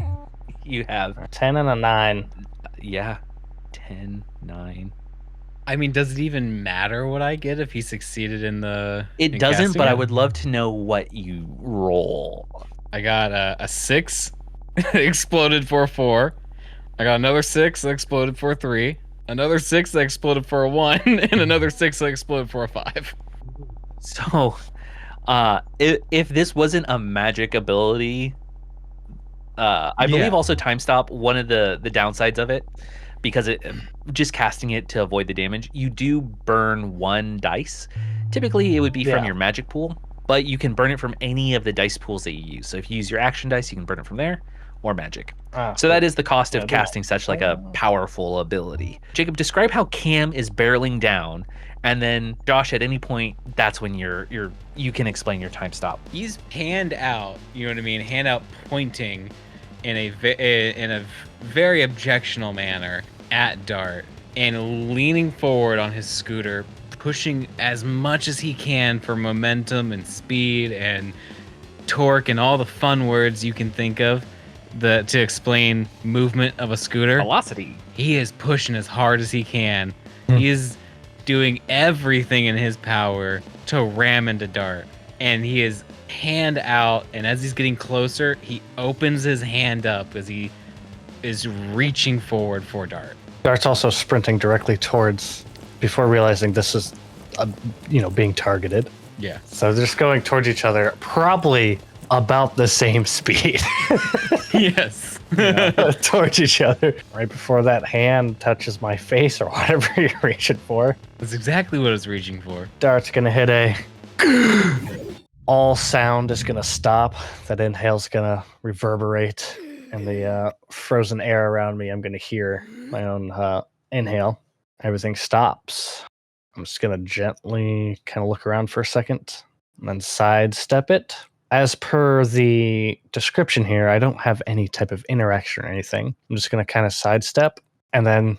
you have. 10 and a 9. Yeah, 10, 9. I mean, does it even matter what I get if he succeeded in the? It in doesn't, casting but I it? would love to know what you roll. I got a 6, exploded for a 4. I got another 6 that exploded for a 3. Another 6 that exploded for a 1, and another 6 that exploded for a 5. So, if this wasn't a magic ability, I believe also time stop. One of the downsides of it, because it just casting it to avoid the damage, you do burn 1 dice. Typically, it would be from your magic pool, but you can burn it from any of the dice pools that you use. So if you use your action dice, you can burn it from there or magic. So that is the cost of casting such like a powerful ability. Jacob, describe how Cam is barreling down, and then Josh, at any point, that's when you can explain your time stop. He's hand out, you know what I mean? Hand out pointing in a very objectional manner at Dart and leaning forward on his scooter, pushing as much as he can for momentum and speed and torque and all the fun words you can think of to explain movement of a scooter. Velocity. He is pushing as hard as he can. He is doing everything in his power to ram into Dart, and he is hand out, and as he's getting closer, he opens his hand up as he is reaching forward for Dart. Dart's also sprinting directly towards, before realizing this is, being targeted. Yeah. So they're just going towards each other, probably about the same speed. Yes. Towards each other. Right before that hand touches my face or whatever you're reaching for. That's exactly what I was reaching for. Dart's gonna hit a... All sound is gonna stop. That inhale's gonna reverberate. And the frozen air around me, I'm gonna hear my own inhale. Everything stops. I'm just gonna gently kind of look around for a second and then sidestep it. As per the description here, I don't have any type of interaction or anything. I'm just gonna kind of sidestep, and then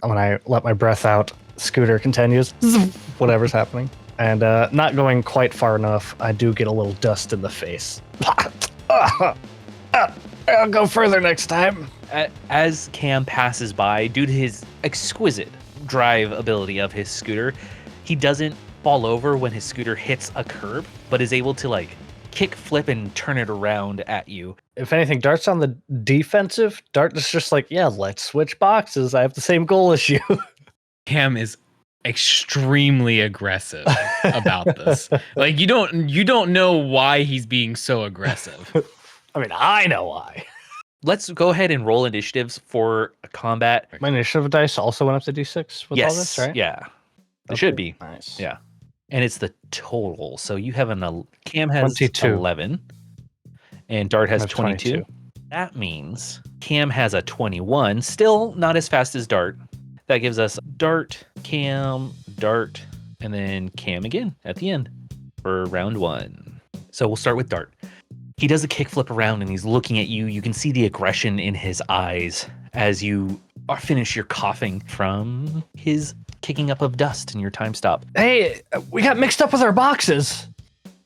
when I let my breath out, scooter continues, whatever's happening. And not going quite far enough, I do get a little dust in the face. I'll go further next time. As Cam passes by, due to his exquisite drive ability of his scooter, he doesn't fall over when his scooter hits a curb, but is able to like kick, flip, and turn it around at you. If anything, Dart's on the defensive. Dart is just like, yeah, let's switch boxes. I have the same goal as you. Cam is extremely aggressive about this. Like you don't know why he's being so aggressive. I mean, I know why. Let's go ahead and roll initiatives for combat. My initiative dice also went up to D6 with all this, right? Yeah. It should be. Nice. Yeah. And it's the total. So you have Cam has 22. 11 and Dart has I have 22. That means Cam has a 21, still not as fast as Dart. That gives us Dart, Cam, Dart, and then Cam again at the end for round 1. So we'll start with Dart. He does a kickflip around and he's looking at you. You can see the aggression in his eyes as you finish your coughing from his kicking up of dust in your time stop. Hey, we got mixed up with our boxes.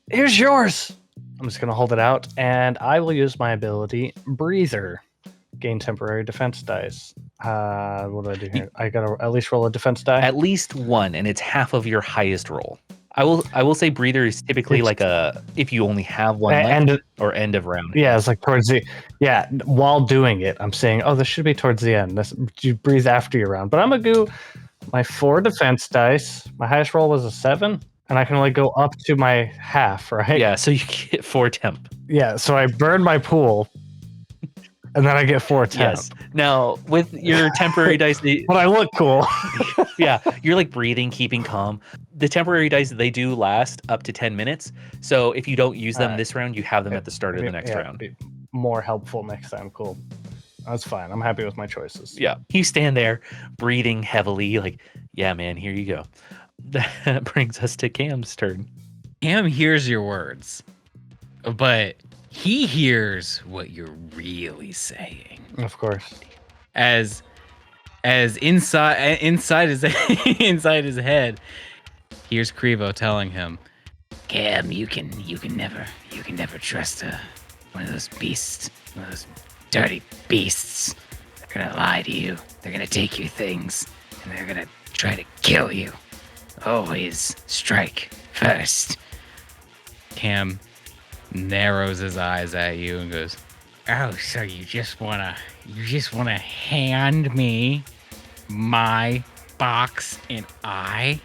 Here's yours. I'm just going to hold it out, and I will use my ability, Breather. Gain temporary defense dice. What do I do here? I got to at least roll a defense die? At least one, and it's half of your highest roll. I will say Breather is typically like if you only have one left, or end of round. Yeah, it's like towards the... Yeah, while doing it, I'm saying, oh, this should be towards the end. You breathe after your round. But I'm going to go my 4 defense dice. My highest roll was a 7. And I can only go up to my half, right? Yeah, so you get 4 temp. Yeah, so I burn my pool, and then I get 4 temp. Yes. Now, with your temporary dice, But I look cool. yeah, you're like breathing, keeping calm. The temporary dice, they do last up to 10 minutes. So if you don't use them Alright. this round, you have them at the start of the next round. Be more helpful next time. Cool. That's fine. I'm happy with my choices. Yeah. You stand there breathing heavily, like, yeah, man, here you go. That brings us to Cam's turn. Cam hears your words, but he hears what you're really saying. Of course. As inside his inside his head, here's Krivo telling him, Cam, you can never trust one of those beasts, one of those dirty beasts. They're gonna lie to you. They're gonna take your things, and they're gonna try to kill you. Always strike first. Cam narrows his eyes at you and goes, Oh, so you just wanna hand me my box and I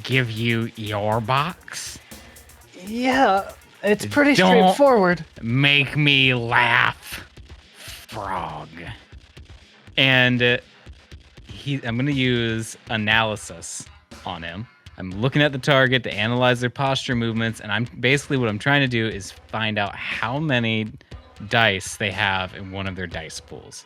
give you your box? Yeah, it's pretty Don't- straightforward. Make me laugh, frog. and I'm going to use analysis on him. I'm looking at the target to analyze their posture movements, and what I'm trying to do is find out how many dice they have in one of their dice pools.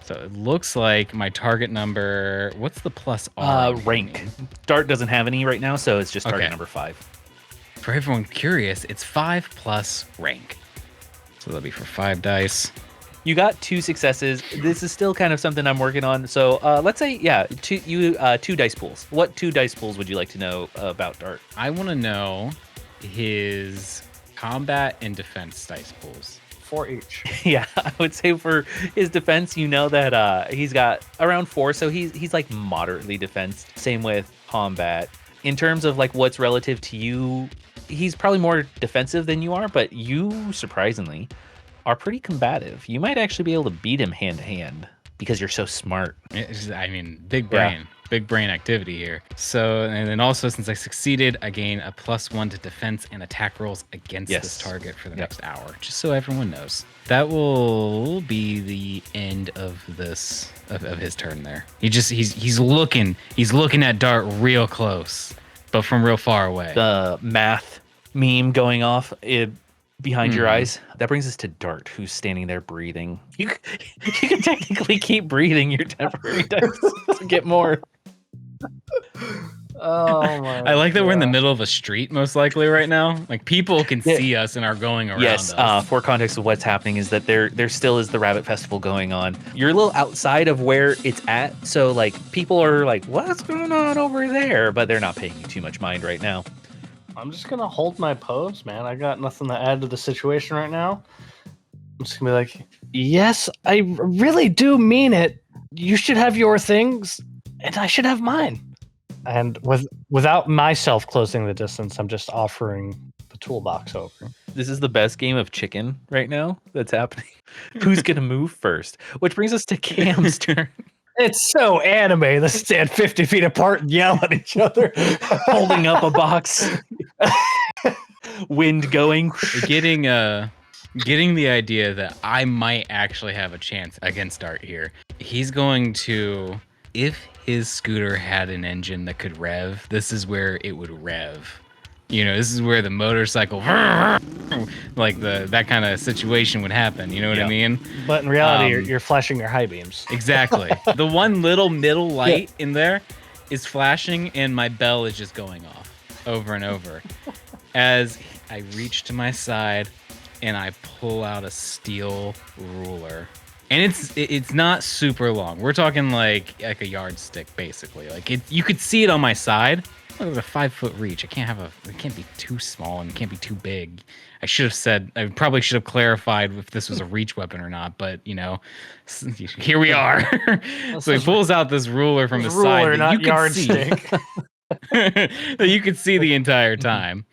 So it looks like my target number. What's the plus R? Rank. Dart doesn't have any right now, so it's just target Okay. number 5. For everyone curious, it's 5 plus rank. So that'll be for 5 dice. You got 2 successes. This is still kind of something I'm working on. So let's say, 2 dice pools. What 2 dice pools would you like to know about Dart? I want to know his combat and defense dice pools. 4 each. Yeah, I would say for his defense, you know that he's got around 4, so he's like moderately defense. Same with combat. In terms of like what's relative to you, he's probably more defensive than you are, but you surprisingly are pretty combative. You might actually be able to beat him hand to hand because you're so smart. Big brain. Big brain activity here. So, and then also since I succeeded, I gain a +1 to defense and attack rolls against this target for the next hour, just so everyone knows. That will be the end of this of his turn there. He's looking at Dart real close, but from real far away. The math meme going off behind your eyes. That brings us to Dart, who's standing there breathing. You can technically keep breathing your temporary dice to get more. Oh my I like that we're in the God. middle of a street, most likely right now. Like people can see us and are going around Yes, us. for context of what's happening is that there still is the Rabbit Festival going on. You're a little outside of where it's at, so like people are like, what's going on over there? But they're not paying you too much mind right now. I'm just gonna hold my pose, man. I got nothing to add to the situation right now. I'm just gonna be like, yes, I really do mean it. You should have your things, and I should have mine. And without myself closing the distance, I'm just offering the toolbox over. This is the best game of chicken right now that's happening. Who's gonna move first? Which brings us to Cam's turn. It's so anime. They stand 50 feet apart and yell at each other, Holding up a box. Wind going. Getting the idea that I might actually have a chance against Dart here. He's going to, if his scooter had an engine that could rev, this is where it would rev. You know, this is where the motorcycle, like that kind of situation would happen. You know what I mean? but in reality, you're flashing your high beams. Exactly. The one little middle light in there is flashing, and my bell is just going off over and over. As I reach to my side, and I pull out a steel ruler. And it's not super long. We're talking like a yardstick, basically. Like you could see it on my side. Oh, there's a 5-foot reach. It can't be too small and it can't be too big. I probably should have clarified if this was a reach weapon or not, but you know, here we are. So he pulls out this ruler from his side Ruler, that not yardstick. that you could see the entire time.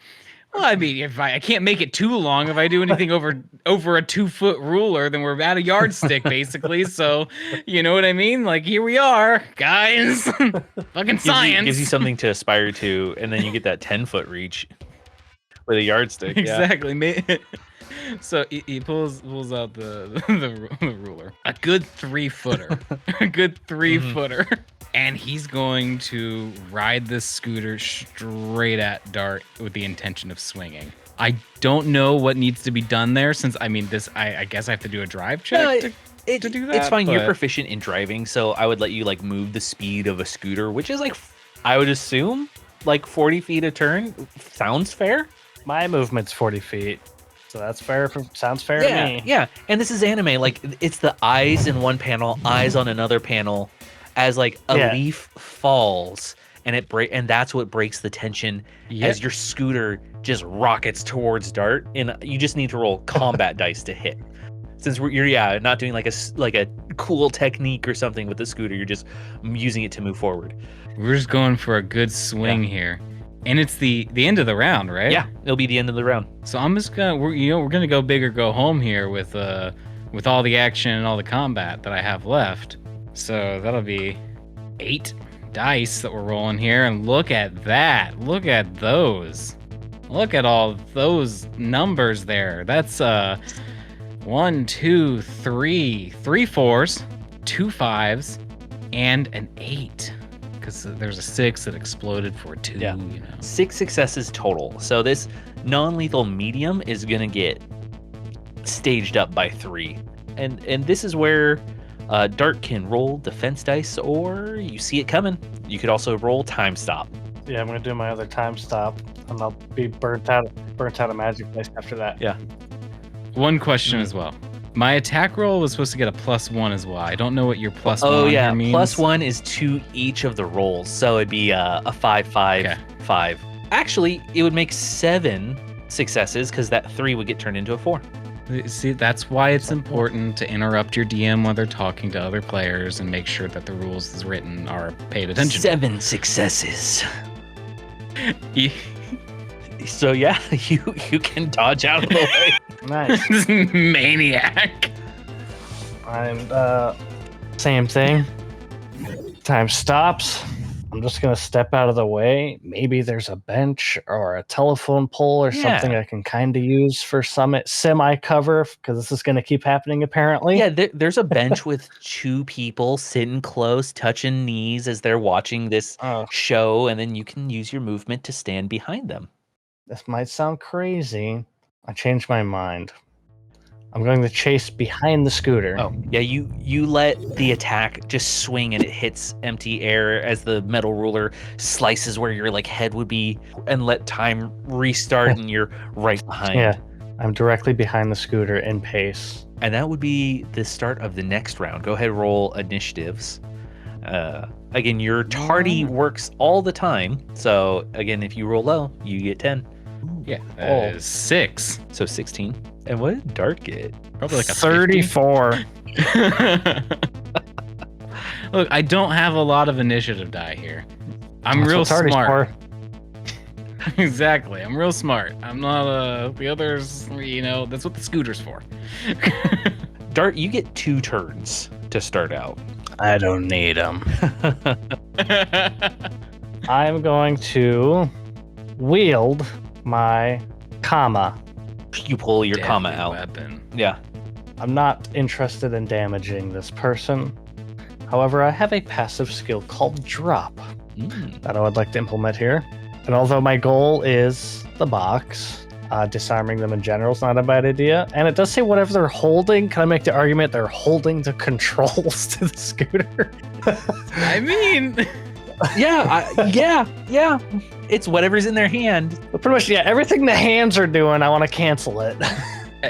Well, I mean, if I can't make it too long, if I do anything over a 2-foot ruler, then we're at a yardstick basically. So, you know what I mean? Like, here we are, guys. Fucking science. Gives you something to aspire to, and then you get that 10-foot reach with a yardstick. Exactly. So he pulls out the ruler. A good 3-footer. A good 3-footer. And he's going to ride this scooter straight at Dart with the intention of swinging. I don't know what needs to be done there, since I guess I have to do a drive check to do that. It's fine. but- You're proficient in driving, so I would let you like move the speed of a scooter, which is like, I would assume, like 40 feet a turn. Sounds fair. My movement's 40 feet. So that's fair. Sounds fair to me. Yeah. And this is anime. Like, it's the eyes in one panel, eyes on another panel, as like a leaf falls, and and that's what breaks the tension as your scooter just rockets towards Dart, and you just need to roll combat dice to hit. Since you're not doing like a cool technique or something with the scooter, you're just using it to move forward. We're just going for a good swing here. And it's the end of the round, right? Yeah, it'll be the end of the round. So I'm just we're gonna go big or go home here with all the action and all the combat that I have left. So that'll be 8 dice that we're rolling here, and look at that. Look at those. Look at all those numbers there. That's 1, 2, 3 4s, 2 5s, and an 8. Because there's a 6 that exploded for 2. Yeah. You know. 6 successes total. So this non-lethal medium is gonna get staged up by 3, and this is where Dart can roll defense dice, or you see it coming. You could also roll time stop. Yeah, I'm gonna do my other time stop, and I'll be burnt out of magic dice after that. Yeah. One question as well. My attack roll was supposed to get a +1 as well. I don't know what your +1 here means. +1 is to each of the rolls, so it'd be a 5 5 5. Actually, it would make 7 successes, because that 3 would get turned into a 4. See, that's why it's important to interrupt your DM when they're talking to other players and make sure that the rules as written are paid attention to. 7 successes. So yeah, you can dodge out of the way. Nice. Maniac. And same thing. Time stops. I'm just gonna step out of the way. Maybe there's a bench or a telephone pole or something I can kind of use for semi cover, because this is gonna keep happening apparently. Yeah, there's a bench with 2 people sitting close, touching knees as they're watching this show, and then you can use your movement to stand behind them. This might sound crazy. I changed my mind. I'm going to chase behind the scooter. Oh, yeah, you let the attack just swing, and it hits empty air as the metal ruler slices where your like head would be, and let time restart, and you're right behind. Yeah, I'm directly behind the scooter in pace. And that would be the start of the next round. Go ahead, roll initiatives. Again, your tardy works all the time. So again, if you roll low, you get 10. Yeah, that is 6. So 16. And what did Dart get? Probably like a 34. Look, I don't have a lot of initiative die here. I'm That's real what tardy's smart. for. Exactly. I'm real smart. I'm not the others, that's what the scooter's for. Dart, you get 2 turns to start out. I don't need them. I'm going to wield my comma. You pull your comma Deadly out. Weapon. Yeah. I'm not interested in damaging this person. However, I have a passive skill called Drop that I would like to implement here. And although my goal is the box, disarming them in general is not a bad idea. And it does say whatever they're holding. Can I make the argument they're holding the controls to the scooter? I mean, yeah. It's whatever's in their hand. But pretty much, everything the hands are doing, I want to cancel it.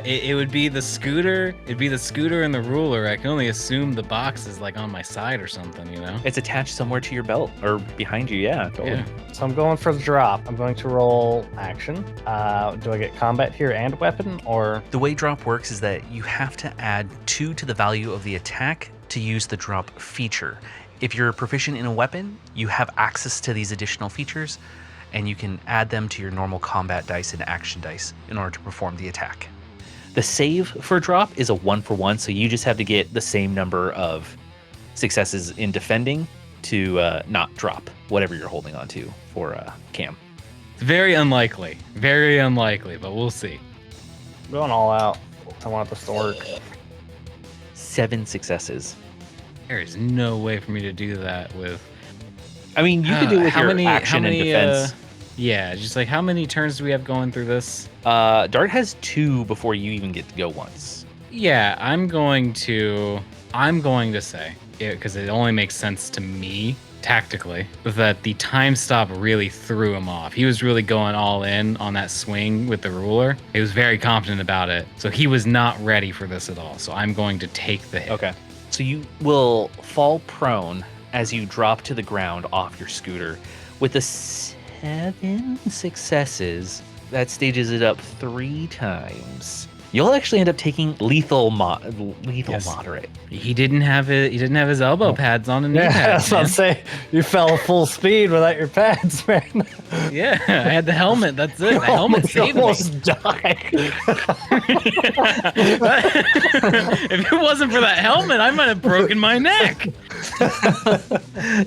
it would be the scooter. It'd be the scooter and the ruler. I can only assume the box is like on my side or something, It's attached somewhere to your belt or behind you. Yeah, totally. Yeah. So I'm going for the drop. I'm going to roll action. Do I get combat here and weapon, or? The way drop works is that you have to add 2 to the value of the attack to use the drop feature. If you're proficient in a weapon, you have access to these additional features. and you can add them to your normal combat dice and action dice in order to perform the attack. The save for drop is a 1-for-1, so you just have to get the same number of successes in defending to not drop whatever you're holding on to for Cam. It's very unlikely, but we'll see. I'm going all out. I want this to work. 7 successes. There is no way for me to do that with. I mean, you could do it with how your many, action how many, and defense. Yeah, just like how many turns do we have going through this? Dart has 2 before you even get to go once. Yeah, I'm going to say, because it only makes sense to me tactically, that the time stop really threw him off. He was really going all in on that swing with the ruler. He was very confident about it. So he was not ready for this at all. So I'm going to take the hit. Okay. So you will fall prone as you drop to the ground off your scooter. With the 7 successes, that stages it up 3 times. You'll actually end up taking lethal Yes. moderate. He didn't have his elbow pads on and knee Yeah, pads. that's what I'm Man. saying. You fell full speed without your pads, man. Yeah, I had the helmet. That's it. The helmet You saved me. almost died. If it wasn't for that helmet, I might have broken my neck.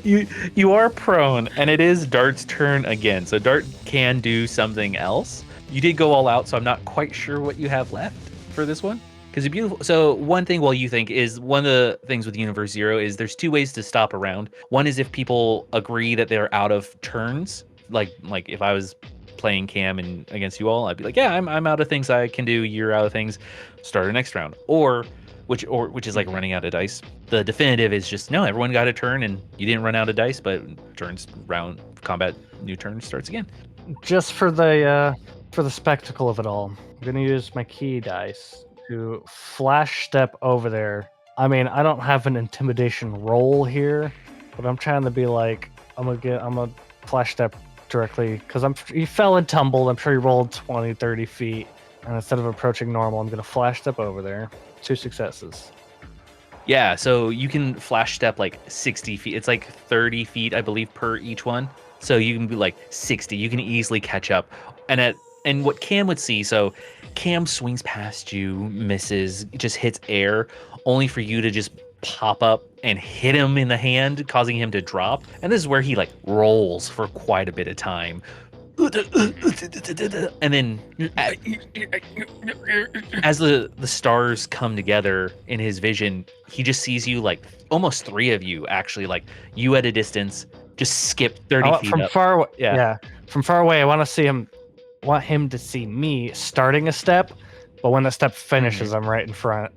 You are prone, and it is Dart's turn again. So Dart can do something else. You did go all out, so I'm not quite sure what you have left for this one. Because beautiful. So one thing, you think is one of the things with Universe Zero is there's 2 ways to stop a round. One is if people agree that they're out of turns. Like if I was playing Cam and against you all, I'd be like, yeah, I'm out of things I can do. You're out of things. Start a next round. Or which is like running out of dice. The definitive is just no, everyone got a turn and you didn't run out of dice, but turns round combat new turn starts again. Just for the spectacle of it all, I'm gonna use my key dice to flash step over there. I mean, I don't have an intimidation roll here, but I'm trying to be like, I'm gonna flash step directly because he fell and tumbled. I'm sure he rolled 20, 30 feet, and instead of approaching normal, I'm gonna flash step over there. 2 successes. Yeah, so you can flash step like 60 feet. It's like 30 feet, I believe, per each one. So you can be like 60. You can easily catch up. And what Cam would see, so Cam swings past you, misses, just hits air, only for you to just pop up and hit him in the hand, causing him to drop. And this is where he like rolls for quite a bit of time. And then as the stars come together in his vision, he just sees you like almost 3 of you actually, like you at a distance, just skip 30 feet from up. far away. Yeah. Yeah, from far away. I want him to see me starting a step, but when the step finishes, I'm right in front.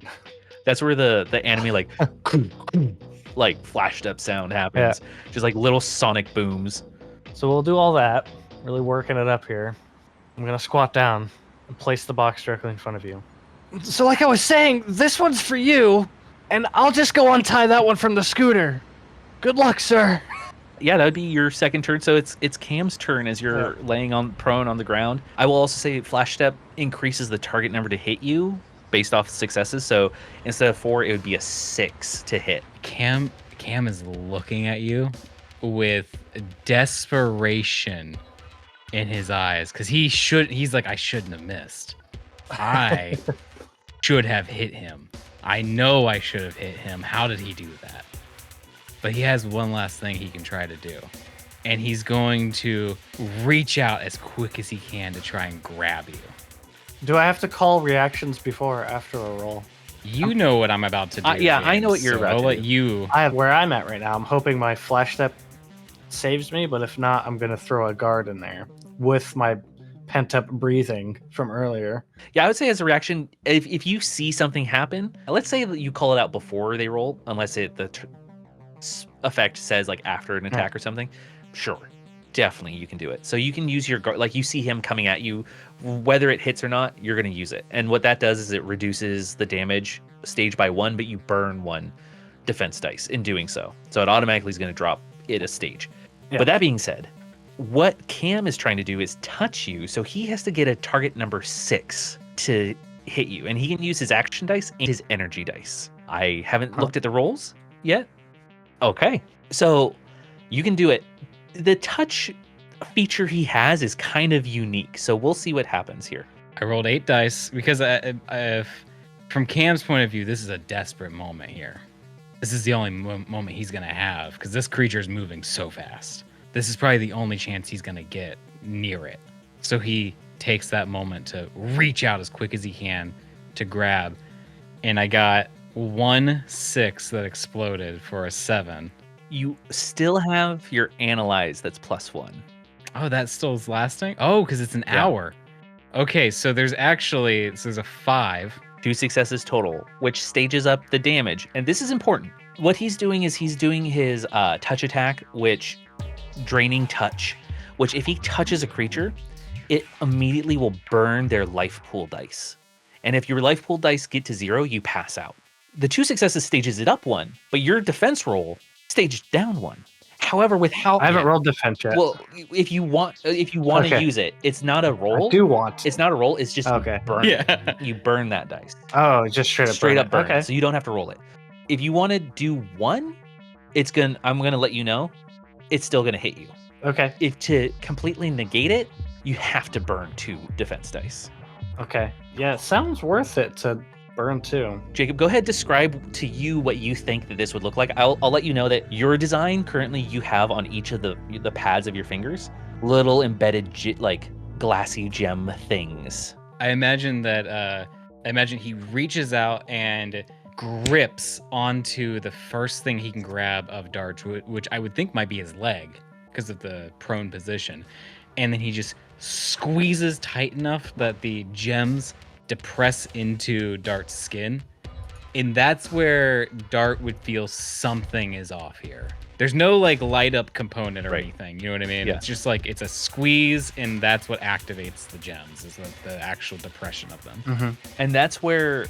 That's where the anime like flash step sound happens. Just like little sonic booms. So we'll do all that. Really working it up here. I'm gonna squat down and place the box directly in front of you. So like I was saying, this one's for you, and I'll just go untie that one from the scooter. Good luck, sir. Yeah, that would be your second turn. So it's Cam's turn as you're laying on prone on the ground. I will also say flash step increases the target number to hit you based off successes. So instead of 4, it would be a 6 to hit. Cam is looking at you with desperation in his eyes because he's like, I shouldn't have missed. I should have hit him. I know I should have hit him. How did he do that? But he has one last thing he can try to do. And he's going to reach out as quick as he can to try and grab you. Do I have to call reactions before or after a roll? You know what I'm about to do. Yeah, I know what James, you're so about I'll to let do. you. I have where I'm at right now. I'm hoping my flash step saves me, but if not, I'm gonna throw a guard in there with my pent up breathing from earlier. Yeah, I would say as a reaction, if you see something happen, let's say that you call it out before they roll, unless effect says like after an attack or something, sure, definitely you can do it. So you can use your guard, like you see him coming at you, whether it hits or not, you're going to use it. And what that does is it reduces the damage stage by 1, but you burn 1 defense dice in doing so. So it automatically is going to drop it a stage. Yeah. But that being said, what Cam is trying to do is touch you, so he has to get a target number 6 to hit you, and he can use his action dice and his energy dice. I haven't looked at the rolls yet. Okay, so you can do it. The feature he has is kind of unique. So we'll see what happens here. I rolled 8 dice because from Cam's point of view, this is a desperate moment here. This is the only moment he's going to have because this creature is moving so fast. This is probably the only chance he's going to get near it. So he takes that moment to reach out as quick as he can to grab. And I got 1 6 that exploded for a 7. You still have your analyze that's +1. Oh, that still is lasting? Oh, because it's an hour. Okay, so there's a 5. 2 successes total, which stages up the damage. And this is important. What he's doing is he's doing his touch attack, which draining touch, which if he touches a creature, it immediately will burn their life pool dice. And if your life pool dice get to 0, you pass out. The 2 successes stages it up 1, but your defense roll staged down 1. However, with how I haven't rolled defense yet. well, if you want to Okay. use it, it's not a roll. I do want. It's not a roll. It's just Okay. you burn. Yeah. You burn that dice. Oh, just straight up Burn. Okay. So you don't have to roll it. If you want to do 1, I'm gonna let you know, it's still gonna hit you. Okay. If to completely negate it, you have to burn 2 defense dice. Okay. Yeah, it sounds worth it to burn 2. Jacob, go ahead, describe to you what you think that this would look like. I'll let you know that your design currently you have on each of the pads of your fingers little embedded glassy gem things. I imagine he reaches out and grips onto the first thing he can grab of Dart's, which I would think might be his leg because of the prone position. And then he just squeezes tight enough that the gems depress into Dart's skin. And that's where Dart would feel something is off here. There's no light up component or anything. You know what I mean? Yeah. It's just it's a squeeze, and that's what activates the gems, is the actual depression of them. Mm-hmm. And that's where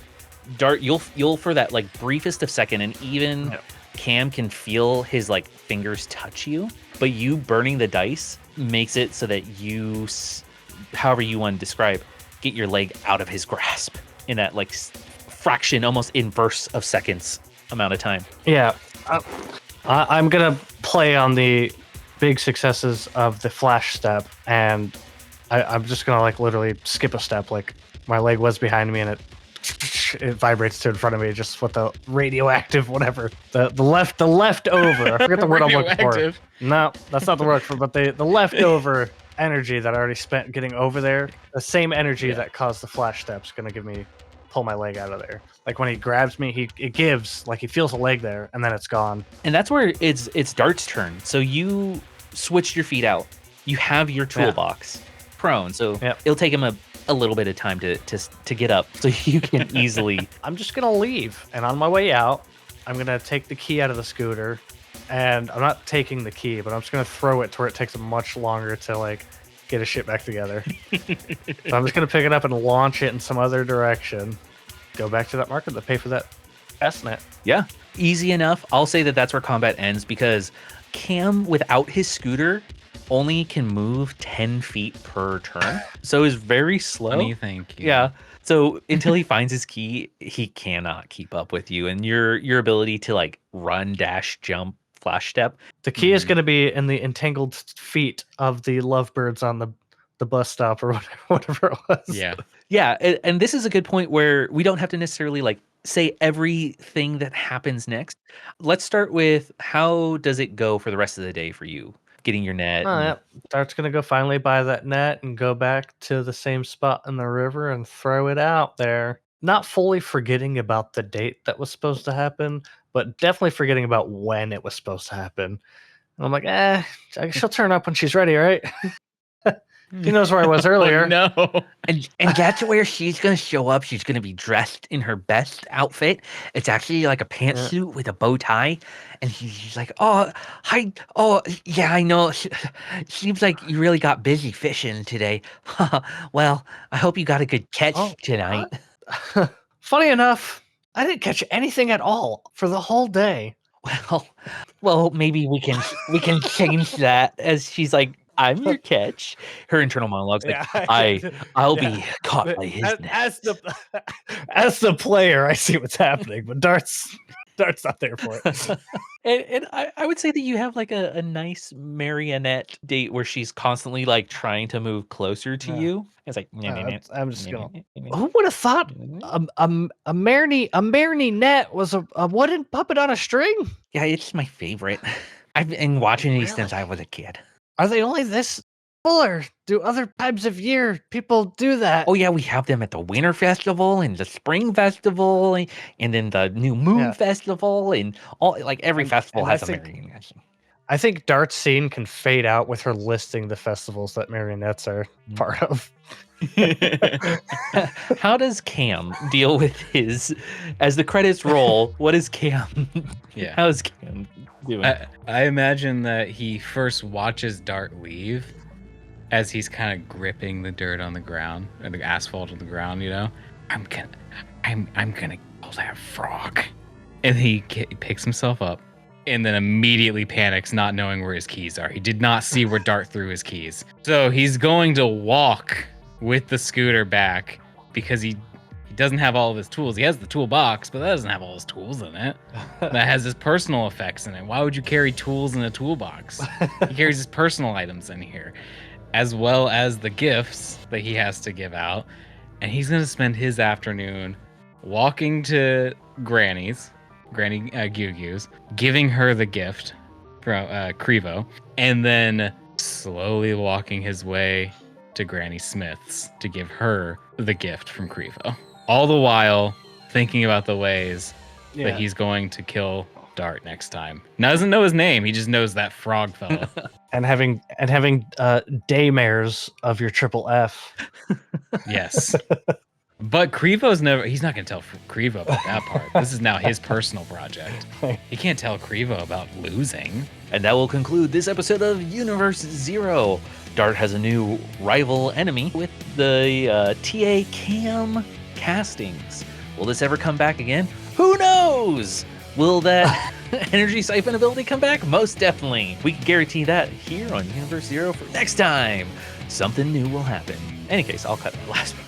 Dart, you'll for that briefest of second, and even Cam can feel his fingers touch you, but you burning the dice makes it so that you, however you want to describe, get your leg out of his grasp in that fraction, almost inverse of seconds amount of time. Yeah. I'm going to play on the big successes of the flash step, and I'm just going to literally skip a step. My leg was behind me and it vibrates to in front of me, just with the radioactive whatever. The leftover. I forget the word I'm looking for. Radioactive. No, that's not the word for, but the leftover energy that I already spent getting over there, the same energy that caused the flash step's gonna pull my leg out of there. When he grabs me, it gives, he feels a leg there, and then it's gone. And that's where it's Dart's turn. So you switched your feet out. You have your toolbox prone, so it'll take him a little bit of time to get up, so you can easily. I'm just gonna leave, and on my way out, I'm gonna take the key out of the scooter, and I'm not taking the key, but I'm just gonna throw it to where it takes much longer to get his shit back together. So I'm just gonna pick it up and launch it in some other direction. Go back to that market to pay for that SNet. Yeah, easy enough. I'll say that that's where combat ends, because Cam, without his scooter, only can move 10 feet per turn, so is very slow. Funny, thank you. Yeah. So until he finds his key, he cannot keep up with you, and your ability to run, dash, jump, flash step. The key is going to be in the entangled feet of the lovebirds on the bus stop or whatever it was. Yeah. Yeah, and this is a good point where we don't have to necessarily say everything that happens next. Let's start with, how does it go for the rest of the day for you? Getting your net. Dart's gonna go finally buy that net and go back to the same spot in the river and throw it out there. Not fully forgetting about the date that was supposed to happen, but definitely forgetting about when it was supposed to happen. And I'm like, I guess she'll turn up when she's ready, right? She knows where I was earlier. Oh, no. And that's where she's going to show up. She's going to be dressed in her best outfit. It's actually a pantsuit with a bow tie. And she's like, oh, hi. Oh, yeah, I know. Seems like you really got busy fishing today. Well, I hope you got a good catch tonight. Funny enough, I didn't catch anything at all for the whole day. Well, maybe we can change that. As she's like, I'm your catch. Her internal monologue's I'll be caught by his net. As the player, I see what's happening, but Dart's Dart's not there for it. And I would say that you have like a nice marionette date where she's constantly like trying to move closer to Yeah. you. It's like I'm just gonna. Who would have thought a marionette was a wooden puppet on a string? Yeah, it's my favorite. I've been watching these since I was a kid. Are they only this full, or do other times of year people do that? Oh yeah, we have them at the Winter Festival and the Spring Festival and then the New Moon Yeah. Festival and all like every And- festival and has I a think- marionette. I think Dart's scene can fade out with her listing the festivals that marionettes are part of. How does Cam deal with his as the credits roll? What is Cam? Yeah. How's Cam doing? I imagine that he first watches Dart leave as he's kind of gripping the dirt on the ground or the asphalt on the ground, you know. I'm gonna kill that frog. And he picks himself up and then immediately panics, not knowing where his keys are. He did not see where Dart threw his keys. So he's going to walk with the scooter back because he doesn't have all of his tools. He has the toolbox, but that doesn't have all his tools in it. That has his personal effects in it. Why would you carry tools in a toolbox? He carries his personal items in here, as well as the gifts that he has to give out. And he's going to spend his afternoon walking to Granny Gugu's, giving her the gift from Crevo, and then slowly walking his way to Granny Smith's to give her the gift from Crevo. All the while thinking about the ways that he's going to kill Dart next time. Now, doesn't know his name, he just knows that frog fellow. and having daymares of your triple F. Yes. But Crevo's he's not going to tell Crevo about that part. This is now his personal project. He can't tell Crevo about losing. And that will conclude this episode of Universe Zero. Dart has a new rival enemy with the TA Cam castings. Will this ever come back again? Who knows? Will that energy siphon ability come back? Most definitely. We can guarantee that here on Universe Zero for next time. Something new will happen. In any case, I'll cut that last part.